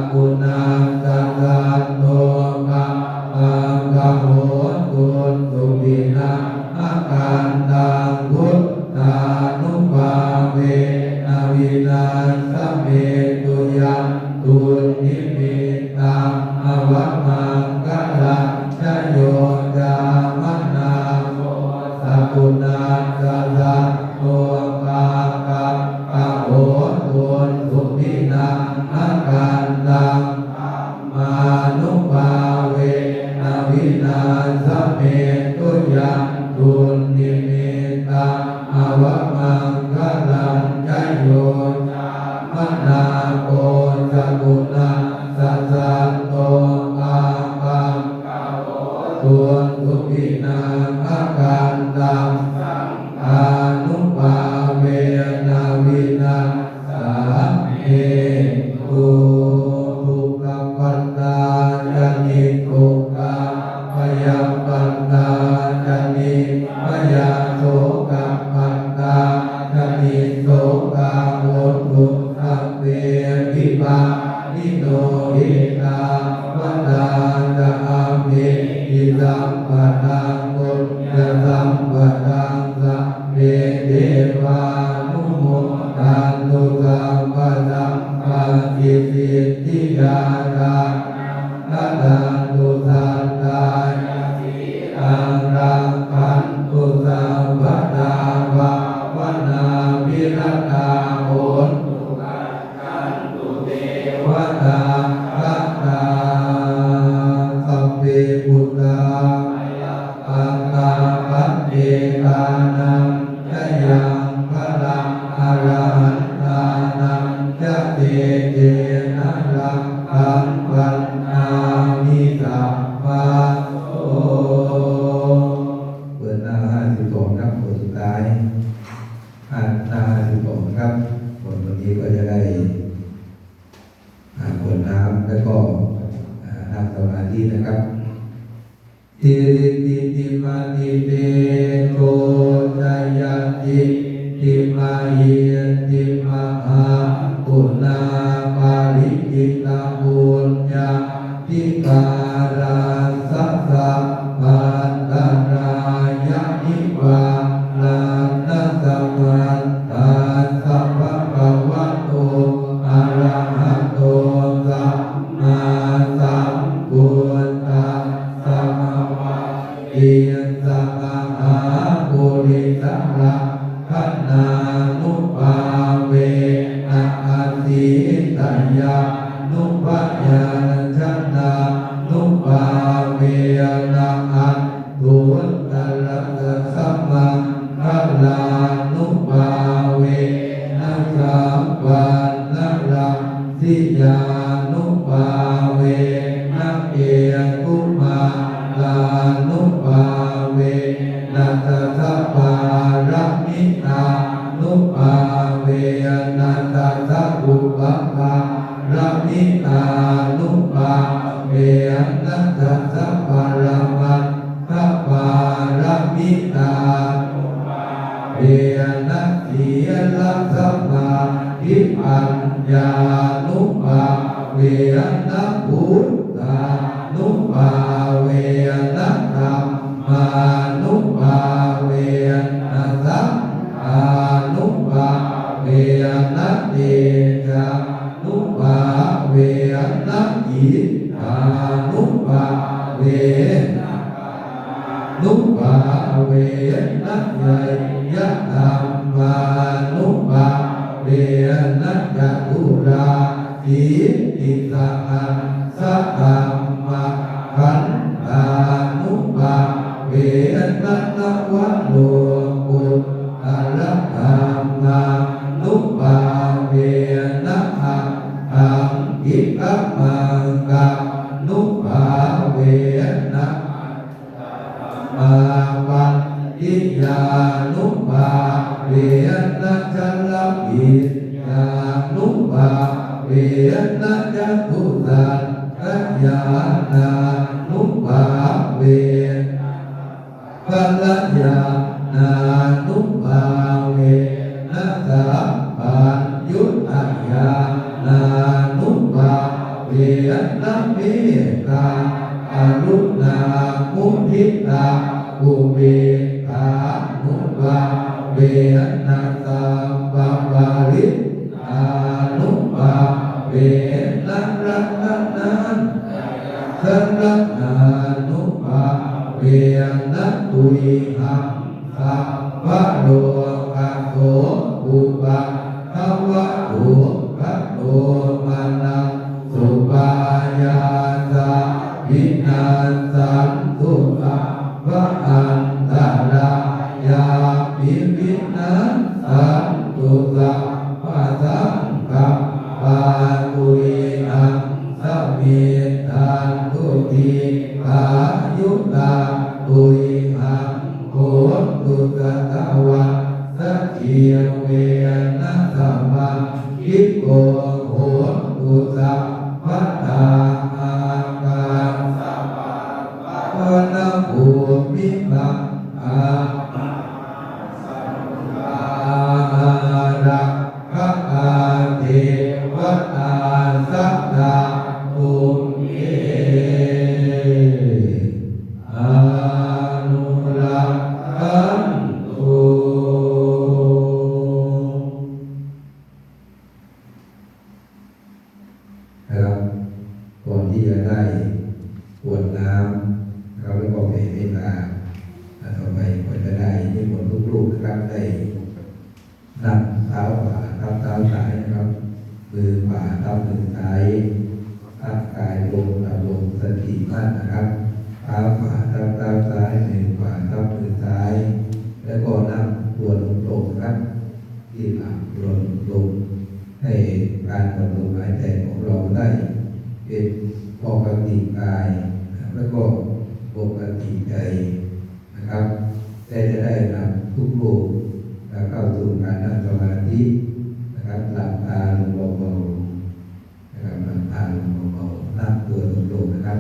Speaker 1: นิมิตังอวมังกัลลังชโยจามนาโมสัพพุนาสัสสะโตปาปัปปะโหตุนสุขินังอาการตังมานุภาเวนะวินาสเมตุยังตุนิมิตังอวมังกัลลังชโยจามนาโมสัพพุนาสัสสะโตปาปัปปะโหตุนสุขินังอาการตังอานุภาเวนะวินาสเมตุทุกขปัตตาจนิทุกขพยาปัตตาจนิพยาโสกปัตตาจนิโสกโหตุสัพเพวิปานิโนหิตาวตาจะอามิอิสัมปะทังปุญญสัมปะทังสัพเพเทวานุโมทันตุสัมปะทังปัจจิสิทธิยาตานัตตันตุสัตตายาติอังรังคันตุสัมปะทาวาวนาวิรัตตาโหตุกันตุเทวตาคัตตาสัพเพพุทธาปัตตาปัจเจกานังชยังพลังอรหันตานังจะเตเจนะรังคันวันนามิสัมมาโตเปิดหน้า52ครับบทสุดท้ายหน้า52ครับบทวันนี้ก็จะได้กรวดน้ำแล้วก็ทำสมาธินะครับทิริติติมานิเตโตจายติติมาหิติมาหาปุณณาปาริจิตาปุญญาติการาสัสสะปัตตรายะนิวาลานัสสะมันตัสสะภะคะวะโตอะระหะโตสัมมาสัมพุทธัสสะเอียงสัมมาปุริสระขันนานุภาเวนะอาทิตยานุภยาชนะนุภาเวนะอัตตุตระสัมมาคัลลานุภาเวนะสัมปันนะรังสิยานุภาเวนะเอกุมาลานุภาเวนะสัสสะปาระมิตานุภาเวนะสัสสะอุปปาระมิตานุภาเวนะสัสสะปรมัตถปาระมิตาเวนะสีลัสสมาธิปัญญานุภาเวนะพุทธานุภาเวนะธรรมานุภาเวนะสังฆานุภาเวนะเตชะนุภาเวนะอิทธานุภาเวนะนุภาเวนะยะธรรมานุภาเวนะจตุราทิติสังสัพพะมะขันธานุภาเวนะนวะโลกุตตระธรรมานุภาเวนะอัตถังอิกัมมังกัปนุภาเวนะมาปัญญิยานุภาเวนะจัลปิยานุภาเวนะจัตุสัตถญาณานุภาเวกัลยาณานุภาเวนะสัพพัญญุตญาณานุภาเวนะเมตตาอรุณามุทิตาอุเบกขานุภาเวนะสัมปะปะริตานุภาเวนะระ สันนานุภาเวนะตุยหังสัพพะโลกะโสอุปะทวะโตภะโตมานังสุปายาสะวินาสันตุภะวะอันตรายาปิวินาสันตุสัพพะสังฆปาตุยหังสัพพิทันตุติอายุตาตุยหังโหตุสัตวะสัจเจียเวนะสัมมาคิโกโหตุสัพพะทาอาการสัพพะวะนะภูมิปังอารักขะอาเทวตาสัตตาตุเยอานุรักขันตุนะครับก่อนที่จะได้กรวดน้ำเราแล้วก็ไปเมตตาต่อไปก็จะได้นิมนต์ลูกๆนะครับได้นั่งเท้าขวาทับเท้าซ้ายนะครับมือขวาทับมือซ้ายตั้งกายลงกับลงสติมั่นนะครับเท้าขวาทับเท้าซ้ายมือขวาทับมือซ้ายแล้วก็นั่งตัวตรงๆครับที่หลังตัวตรงๆให้การกำหนดหายใจของเราได้เป็นปกติกายแล้วก็ปกติใจนะครับแต่จะได้นำทุกรูปเข้าสู่การนั่งสมาธินะครับหลับตาลงเบาๆนะครับหลับตาลงเบาๆนั่งตัวตรงๆนะครับ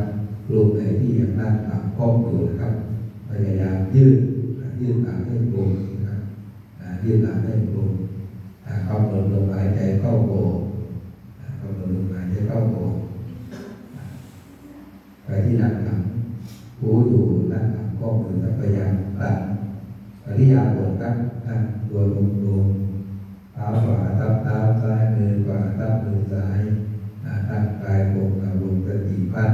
Speaker 1: รูปไหนที่ยังนั่งหลับคล่อมอยู่นะครับพยายามยืดหลังให้ตรงนะครับยืดหลังให้ตรงกำหนดลมหายใจเข้าออกกำหนดลมหายใจเข้าออกไปที่นั่งหลังหูอยู่นั่งหลังข้อมือพยายามตัดอริยบทครับนั่งตัวลงเท้าขวาทับเท้าซ้ายมือขวาทับมือซ้ายตั้งกายลงกับลงสติปัฏฐาน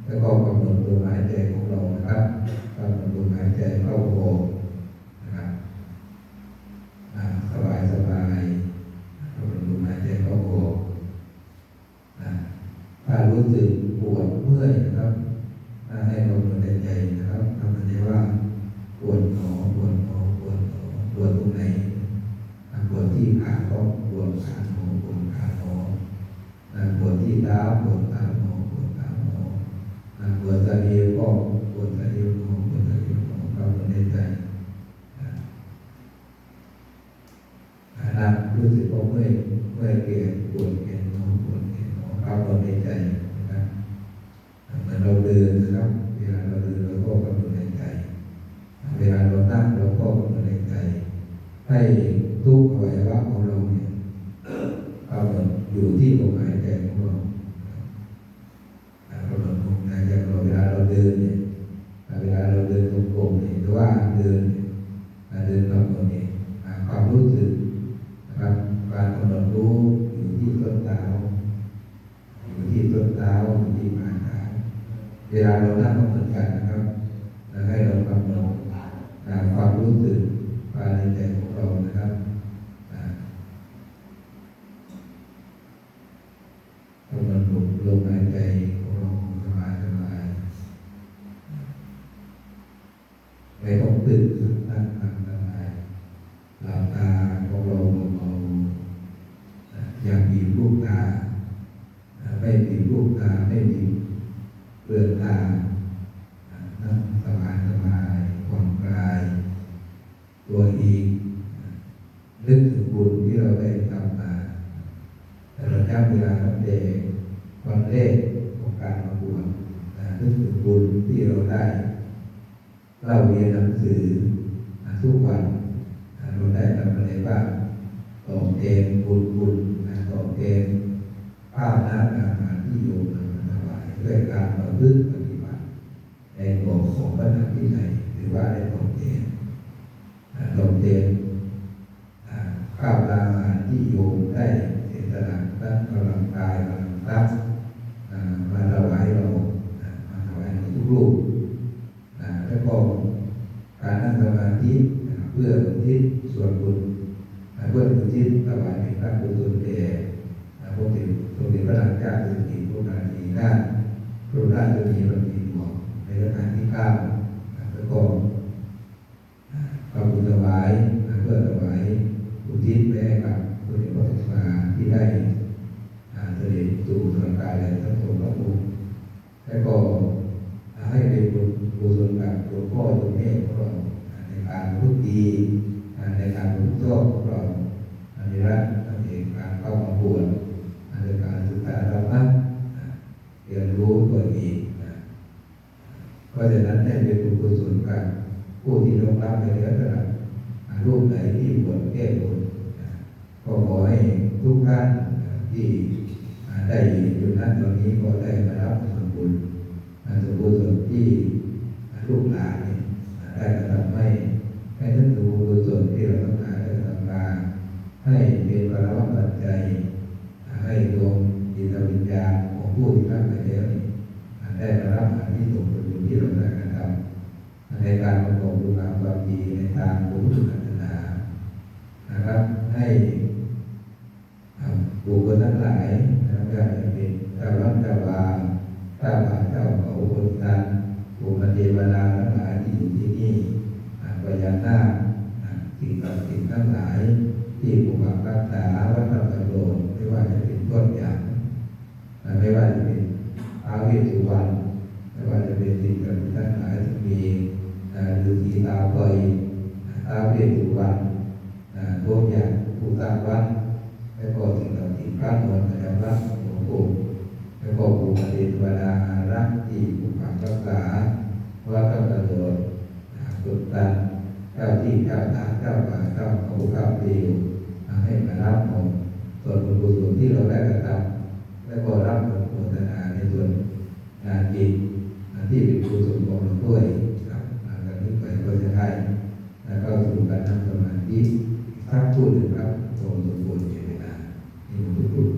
Speaker 1: แล้วก็กำหนดลมหายใจของเรานะครับกำหนดลมหายใจเข้าออกนะครับสบายกำหนดลมหายใจเข้าออกถ้ารู้สึกปวดเมื่อยนะครับให้เรากำหนดใจนะครับทำใจว่าปวดหนอปวดตรงไหนปวดที่ขาก็ปวดขาหนอปวดขาหนอปวดที่เท้าปวดเท้าหนอปวดเท้าหนอปวดสะดือก็ปวดสะดือหนอปวดสะดือหนอกำหนดใจรู้สึกว่าเมื่อยเกลียดปวดเกลียดหนอปวดเกลียดหนอกำหนดใจนะครับเหมือนเราเดินนะครับเวลาเราเดินเราก็กำหนดใจเวลาเรานั่งเราก็กำหนดใจให้ทุกอวัยวะของเราเนี่ยกำหนดอยู่ที่ลมหายใจของเรากำหนดลมหายใจของเราเวลาเราเดินเนี่ยเวลาเราเดินตรงๆเนี่ยหรือว่าเดินกำหนดเนี่ยความรู้สึกนะครับการกำหนดรู้อยู่ที่ต้นเท้าอยู่ที่ปลายเท้าเวลาเรานั่งก็เหมือนกันนะครับให้เรากำหนดความรู้สึกภายในใจของเรานะครับกำหนดลมหายใจของเราสบายไม่ต้องตื่นตั้งสบายหลับตาของเราเบาๆอย่าบีบลูกตาไม่บีบลูกตาไม่บีบเปลือกตานั่งสบายผ่อนคลายตัวเองนึกถึงบุญที่เราได้ทำมาแต่เราจำเวลาตั้งแต่วันแรกของการมาบวชนึกถึงบุญที่เราได้เล่าเรียนหนังสือทุกวันเราได้ทำอะไรบ้างตอบแทนบุญตอบแทนข้าวน้ำอาหารที่โยมนำมาถวายด้วยการประพฤติปฏิบัติในกฎของพระธรรมวินัยหรือว่าในตอบแทนข้าวอาหารที่โยมได้เสียสละทั้งกำลังกายกำลังทรัพย์มาถวายเรา ทิศส่วนบุญเพื่ออุทิศถวายเป็นพระกุศลแด่พระสมเด็จพระนางเจ้าสิริกิติ์พระบรมราชพระราชนีบดีหลวงในรัชกาลที่9แล้วก็พระบุญถวายเพื่อถวายอุทิศไปให้กับพระเดชพระคุณมาที่ได้เสด็จสู่สวรรคาและทั้งสองพระองค์และก็ให้เป็นบุญกุศลกับหลวงพ่อหลวงแม่ของเราในการพูดดีในการพูดชอบของเราในรัฐในการเข้ามาบวชในการศึกษาธรรมะเรียนรู้ตัวเองเพราะฉะนั้นให้เป็นบุญกุศลกับผู้ที่ลงรับไปแล้วนะครับรูปไหนที่บวชแก้บนก็ขอให้ทุกท่านที่ได้อยู่นั้นตอนนี้ก็ได้มารับส่วนบุญส่วนบุญส่วนที่ลูกหลานได้กระทำให้นึกดูบุญส่วนที่เราต้องการได้กระทำมาให้เป็นวาระปัจจัยให้ดวงจิตวิญญาณของผู้ที่รับไปแล้วได้มารับอานิสงส์ผลบุญที่เราได้กระทำในการประกอบบุญความดีในทางพระพุทธศาสนานะครับให้บุคคลทั้งหลายนะครับจะเป็นเจ้ารัฐเจ้าวาเจ้าป่าเจ้าเขาคนทันภูมิเทวดาทั้งหลายที่อยู่ที่นี่พญานาคสิ่งศักดิ์สิทธิ์ทั้งหลายที่ปกปักรักษาวัดพระธรรมโลกไม่ว่าจะเป็นต้นอย่างไม่ว่าจะเป็นท้าวเวสสุวรรณไม่ว่าจะเป็นสิ่งศักดิ์สิทธิ์ทั้งหลายที่มีฤาษีตาเปยท้าวเวสสุวรรณพวกอย่างผู้สร้างวัดแล้วก็สิ่งศักดิ์สิทธิ์พระนวลประจำวัดหลวงปู่แล้วก็ภูมิเทวดาอารักษ์ที่ปกปักรักษาวัดพระธรรมโลกสุดตันเจ้าที่เจ้าทางเจ้าป่าเจ้าเขาเจ้าปลิวให้มารับของส่วนบุญกุศลที่เราได้กระทำและก็รับผลโมทนาในส่วนงานจิตที่เป็นกุศลของเราด้วยครับการนี้ไปก็จะได้แล้วก็สู่การทำสมาธิสักพูดถึงครับโตสมบูรณ์เวลาที่ผมพูด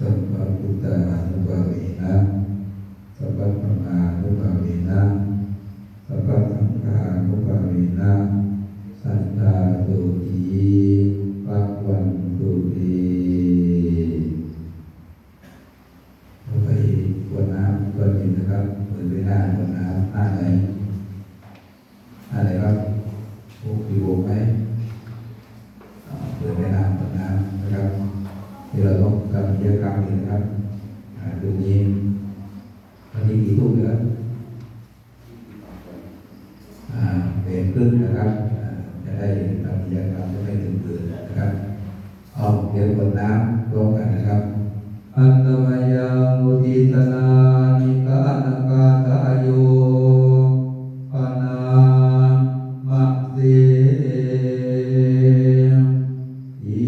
Speaker 1: สัพพะพุทธานุภาเวนะสัพพะธัมมานุภาเวนะสัพพะสังฆานุภาเวนะสัทธาโสติปัพวันตุเตเราไปกวดน้ำกวดดินนะครับเปิดไปหน้ากวดน้ำหน้าไหนหน้าไหนครับโอ้ดีโบกไหมเปิดไปหน้ากวดน้ำนะครับที่เราต้องทำกิจกรรมนี้นะครับคืนนี้วันนี้กี่ทุ่มแล้วเป็นครึ่งนะครับจะได้ทำกิจกรรมจะไม่ถึงคืนนะครับเอาเดี๋ยวกดน้ำร่วมกันนะครับอัตตมยังมุทิตนานิกานาคาตาโยปนามะเสอิ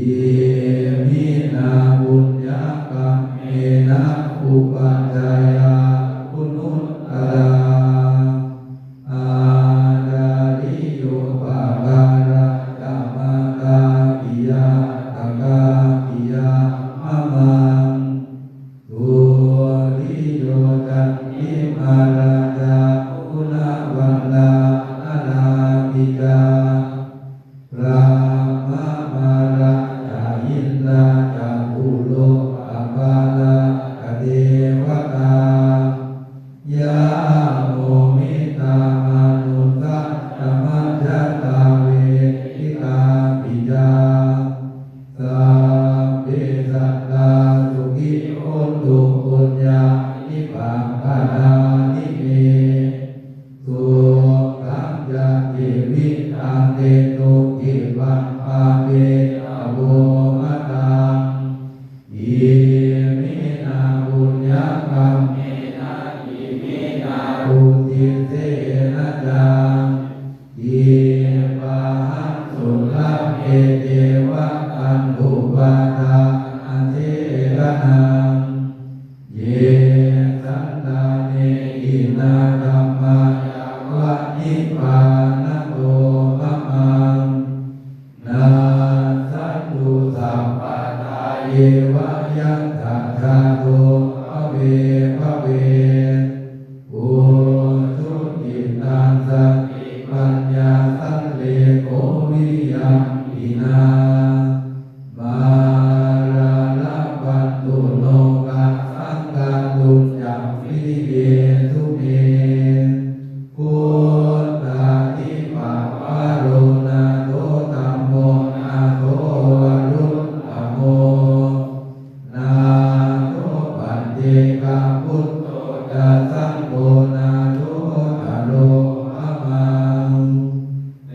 Speaker 1: มินาบุญญากรรมเมนะอุปัจจายาคุณุตตราอาดาริโยปะการะจัมมาตาปิยะตะกาปิยะมะมังตุริโยจันติมาราจาคุณวันลานานาปิกาพระมะมาราจายินราจาตุโลอัปปาลากเทวตายาโมมิตามนุตตะธรรมจัตตาเวทิตาปิยาสัพเพสัตตาสุขิโหตุปุญญานิพพานานิเมสุขังยะเทวิตังเตโตกิวังปาเปอโภมะตังอิมินาบุญญากรรมเมนะอิมินาอุทิเสนะจังอิปะหังสุลัพเพเทวะอันอุปาทาอันเทระนังเยสันตาเนอินาธัมมายาวะนิพพานะโตมะมังนาสัตตุสัพพะทาเยวะยัตถะธาโตภเวภเวปุถุกิตังสันติปัญญาสันเลโกวิยัมปินามาราลาปัตตุโนกัสสังฆาตุยัมปิเยสุเมพุทธาทิปะวะโรนาโตธัมโมนาโตวรุตตโมนาโตปัจเจกพุทโธจะสังโฆนาโตอโลมะมังเต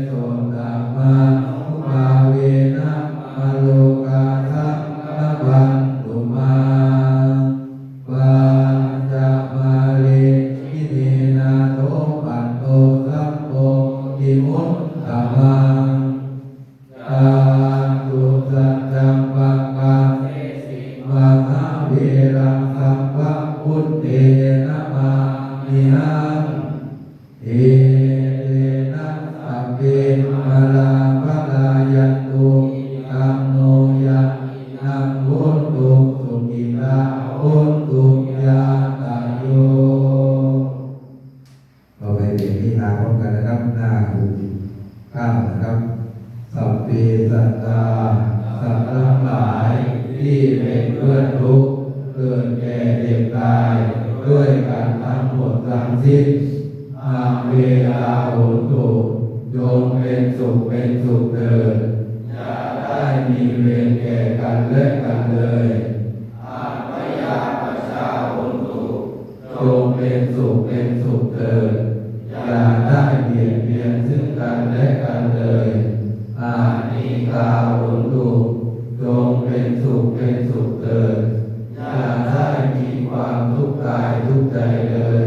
Speaker 1: โสตัมมานุภาเวนะมะโลกาสังฆปันตุมาปัญจมาเลทิเนนาโตปันโตสัพโพติมุตตมังตาตุสัจจังปักขังเอสิมหาเวรังสัพพะพุทเทนะมามิหังเอเตนะสัพเพมาลาภลายันตุกัมโนยันนังโหตุสุขิตาโหตุยาตาโยเราไปเปลี่ยนนิทานพร้อมกันนะครับหน้า9นะครับสัพเพสัตตาสัตว์ทั้งหลายที่เป็นเพื่อนทุกข์เกิดแก่เจ็บตายด้วยกันทั้งหมดทั้งสิ้นอาเวลาโหตุจงเป็นสุขเถิดอย่าได้มีเวรแก่กันและกันเลยอาพยาปชาโหตุจงเป็นสุขเถิดอย่าได้เบียดเบียนซึ่งกันและกันเลยอานิกาโหตุจงเป็นสุขเถิดอย่าได้มีความทุกข์กายทุกข์ใจเลย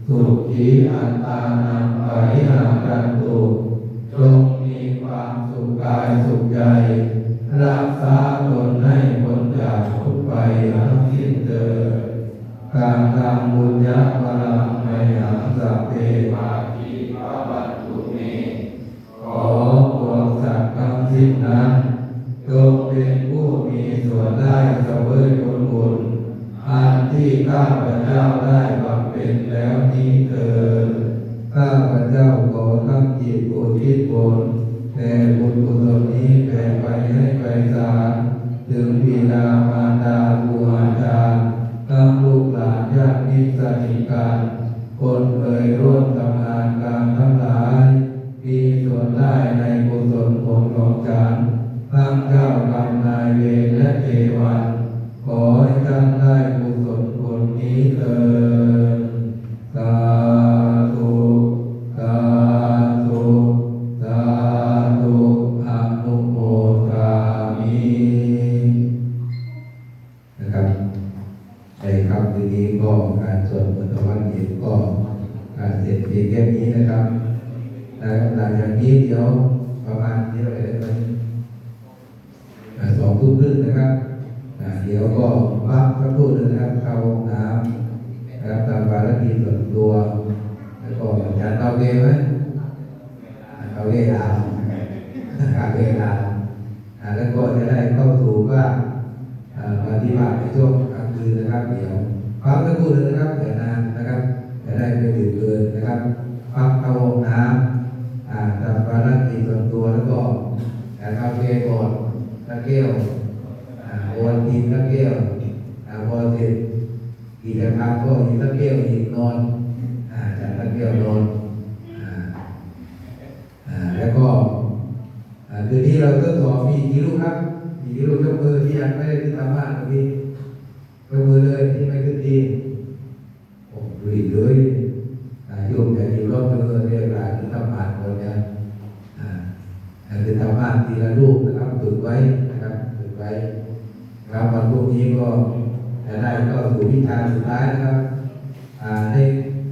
Speaker 1: สุขีอัตตานังปริหารันตุจงมีความสุขกายสุขใจรักษาตนให้พ้นจากทุกข์ไปทั้งสิ้นเถิดการทำบุญญาพลังไมหังสัพเพปาติภวัตตุเมขอพวกสัตว์ทั้งสิ้นนั้นจงเป็นผู้มีส่วนได้เสวย
Speaker 2: ข้าพเจ้าได้บำเพ็ญแล้วนี้เถิด
Speaker 1: ข้าพเจ้าขอตั้งจิตอุทิศผลแต่บุญกุศลนี้แผ่ไปให้ไพศาลถึงบิดามารดาครูอาจารย์ทั้งลูกหลานญาติมิตรสนิทกันคนเคยร่วมทำงานการทั้งหลายมีส่วนได้ในกุศลผลของฉันทั้งเจ้ากรรมนายเวรและเทวันขอให้ท่านได้กุศลผลนี้เถิดสาธุสาธุสาธุอนุโมทามินะครับในคำนี้ก็การสวดมนต์วันเย็นก็การเสร็จเพียงแค่นี้นะครับหลังจากนี้เดี๋ยวประมาณนี้เลย2 ทุ่มครึ่งนะครับเดี๋ยวก็พักสักครู่นึงนะครับเข้าห้องน้ำนะครับทำภารกิจส่วนตัวแล้วก็อาจารย์เอาเวไหมเอาเวลาแล้วก็จะได้เข้าสู่ว่าปฏิบัติในช่วงกลางคืนนะครับเดี๋ยวพักสักครู่นึงนะครับเดี๋ยวนานนะครับจะได้ไม่ดื่มเกินนะครับพักเข้าห้องน้ำทำภารกิจส่วนตัวแล้วก็เอาเวก่อนตะเกียววันทีตะเกียวพอเสร็จกิจกรรมก็อีกตะเกียวอีกนอนจากตะเกียวนอนแล้วก็คืนนี้เราทดสอบมีกี่ลูกครับมีกี่ลูกยกมือที่ยังไม่ได้ขึ้นธรรมะตรงนี้ยกมือเลยที่ไม่ขึ้นดีโอ้ดูดิเลยโยมจะอยู่รอบมือเรียกว่าขึ้นธรรมะคนเนี่ยคือธรรมะทีละลูกนะครับฝึกไว้นะครับฝึกไว้ครับวันพรุ่งนี้ก็จะได้เข้าสู่วิชาสุดท้ายนะครับ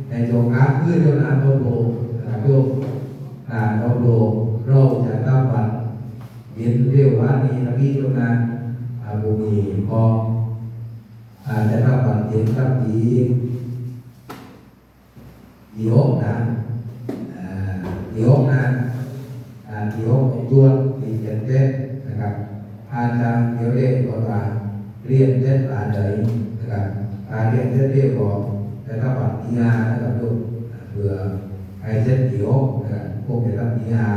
Speaker 1: ในโจงการขึ้นโยนาโตโตนะครับโยมโตโตเราจะตั้งวันเย็นเรียววันนี้นะพี่โยนาบุญมีพอจะตั้งวันเย็นตั้งดีหกนะดีหกนะที่ห้องจวนที่เจ็ดเจ็ดนะครับอาจารย์เดี๋ยวเรียกว่าเรียนเจ็ดหลานใดนะครับเรียนเจ็ดเรียกบอกแต่ถ้าบัตรทีอานะครับลูกเผื่อไอเจ็ดที่ห้องนะครับพวกจะรับทีอา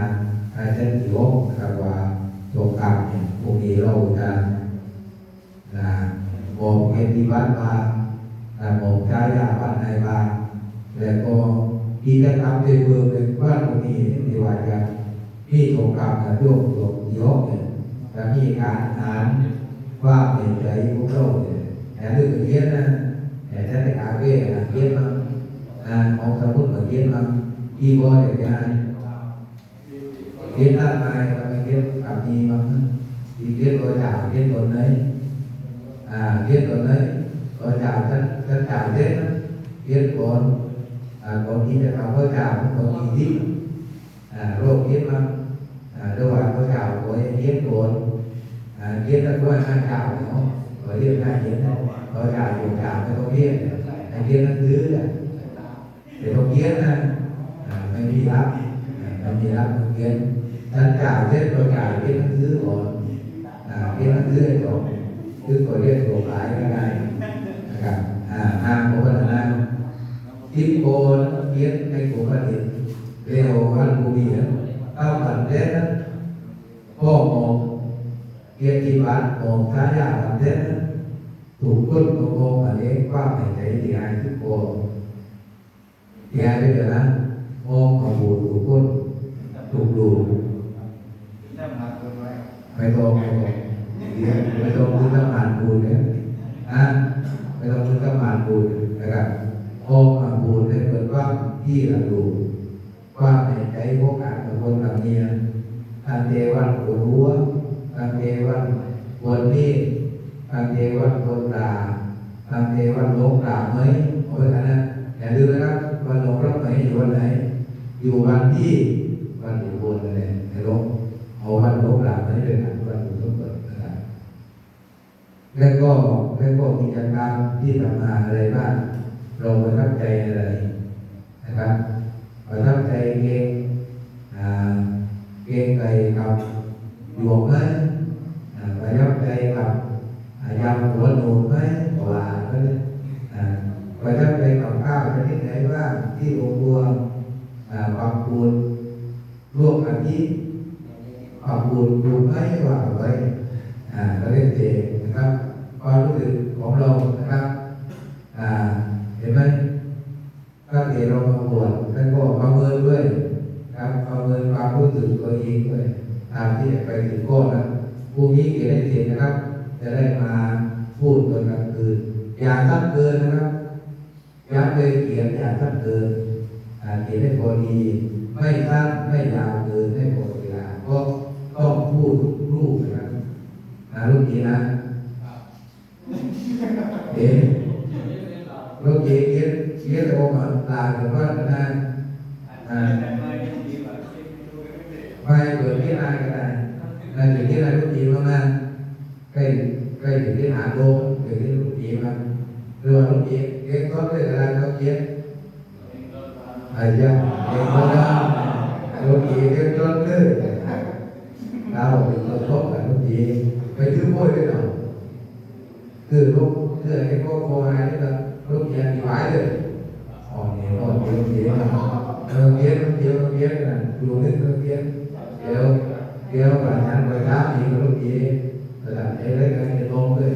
Speaker 1: ไอเจ็ดที่ห้องนะครับว่าโจงกรรมเนี่ยพวกนี้เราจะบอกเห็นที่วัดมาบอกใช้ยาวัดในบ้านแล้วก็กิจกรรมที่เพื่อเป็นบ้านพวกนี้ที่ว่าจะมีโอกาสโยกยกเนี่ยจะมีการอ่านว่าเป็นใจพวกเราเนี่ยแต่เรื่องเรียนนะแต่ถ้าในอาเวเรียนมาของสมุนมาเรียนมาอีบอยอย่างนี้เรียนด้านในเราเรียนกับมีมาเรียนตัวจ่าเรียนตัวไหนเรียนตัวไหนตัวจ่าท่านจ่าเรียนเรียนก่อนที่จะทำตัวจ่าคนที่โรคเรียนมาระหว่างตัวจ่าตัวเรียนก่อนเรียนแล้วก็งานจ่าเนาะตัวเรียนงานเรียนตัวจ่าอยู่จ่าไม่ต้องเรียนเรียนนั่นคือเดี๋ยวต้องเรียนนะไม่มีรับเรียนท่านจ่าเรียนตัวจ่าเรียนนั่นคือก่อนเรียนนั่นคือก่อนคือตัวเรียนตัวหลายก็ได้นะครับนามโอปัญญาทิพโกนเรียนในโอปัญญาเรียววันภูมิเข้าผันเทศพ่อมองเกียรติบัตรมองท้ายาผันเทศถูกก้นโกงอันนี้ว่าในใจที่ไอ้ทิพโกที่ไอ้เป็นอย่างนั้นมองขบูถูกก้นถูกดูไม่ต้องคือทำงานปูนเนี่ยไม่ต้องคือทำงานปูนนะครับมองมาปูนให้เปิดว่าที่เราดูว่าในใจพวกการของคนแบบนี้ทางเทวันปวดหัวทางเทวันปวดนี่ทางเทวันปวดตาทางเทวันหลงตาไหมเอาไว้กันนะอย่าลืมนะครับวันหลงรับไหมอยู่วันไหนอยู่วันที่วันอยู่บนอะไรในโลกเอาวันหลงตาไหมเป็นวันอยู่ต้องเปิดนะครับแล้วก็กิจกรรมที่ทำงานอะไรบ้างเราประทับใจอะไรนะครับประทับใจเก่งไก่กับหยวกไหมประทับใจกับยำหัวหนูไหมว่าท ที่รวมรวมความปูนร่วมกันที่ความปูนดูให้ว่าไว้เราเรียกเจนะครับความรู้สึกของเรานะครับเห็นไหมถ้าเกิดเรามาบวชท่านก็ประเมินด้วยครับประเมินความรู้สึกตัวเองด้วยตามที่ไปถึงก้อนนะพรุ่งนี้เกิดได้เสร็จนะครับจะได้มาพูดตอนกลางคืนอย่าสั้นเกินนะครับย้ำเลยเขียนอย่าสั้นเกินเขียนให้พอดีไม่สั้นไม่ยาวเกินให้พอเวลาก็ต้องพูดทุกรูปนะครับรูปนี้นะรูปนี้เขียนแต่ว่าลาหรือว่านะไม่เปิดที่นายก็ได้ในถึงที่นายรูปนี้มากๆใกล้ถึงที่หาโลงถึงที่รูปนี้มาหรือว่ารูปนี้เขียนต้นด้วยอะไรเขาเขียนอะไรอย่างเขียนต้นได้รูปนี้เขียนต้นด้วยเราเป็นต้นทบกับรูปนี้ไปถือโบยด้วยเนาะคือรูปคือไอ้พวกโบราณนี่ก็รูปนี้ดีไว้เลยอ๋อเนี่ยก็เขียนเขียนนะเขียนนะดูนึกเขียนเดี๋ยวหลังจากไปท้ามีก็รูปนี้แต่ละไอ้เรื่องไอ้ลงเลย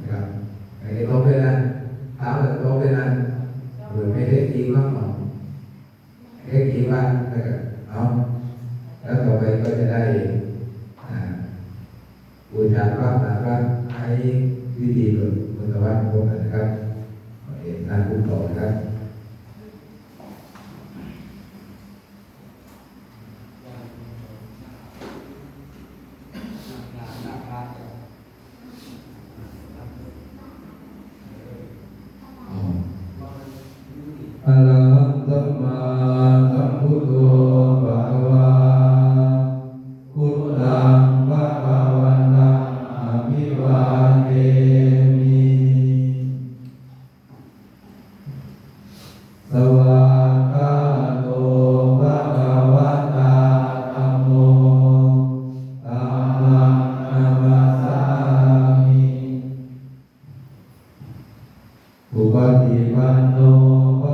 Speaker 1: นะครับไอ้ลงเลยนะถามเลยลงเลยนะหรือไม่ได้ดีมากหรอกได้ดีมากนะครับเอาแล้วต่อไปก็จะได้บูชาพระให้วิธีหลุดมุตวัฏพวกนั้นนะครับเห็นการคุ้มครองนะครับอะระหังสัมมาสัมพุทโธภะคะวาพุทธังภะคะวันตังอะภิวาเทมิสวากขาโตภะคะวะตาธัมโมธัมมังนัมมัสสามิอุปฏิปันโนภะ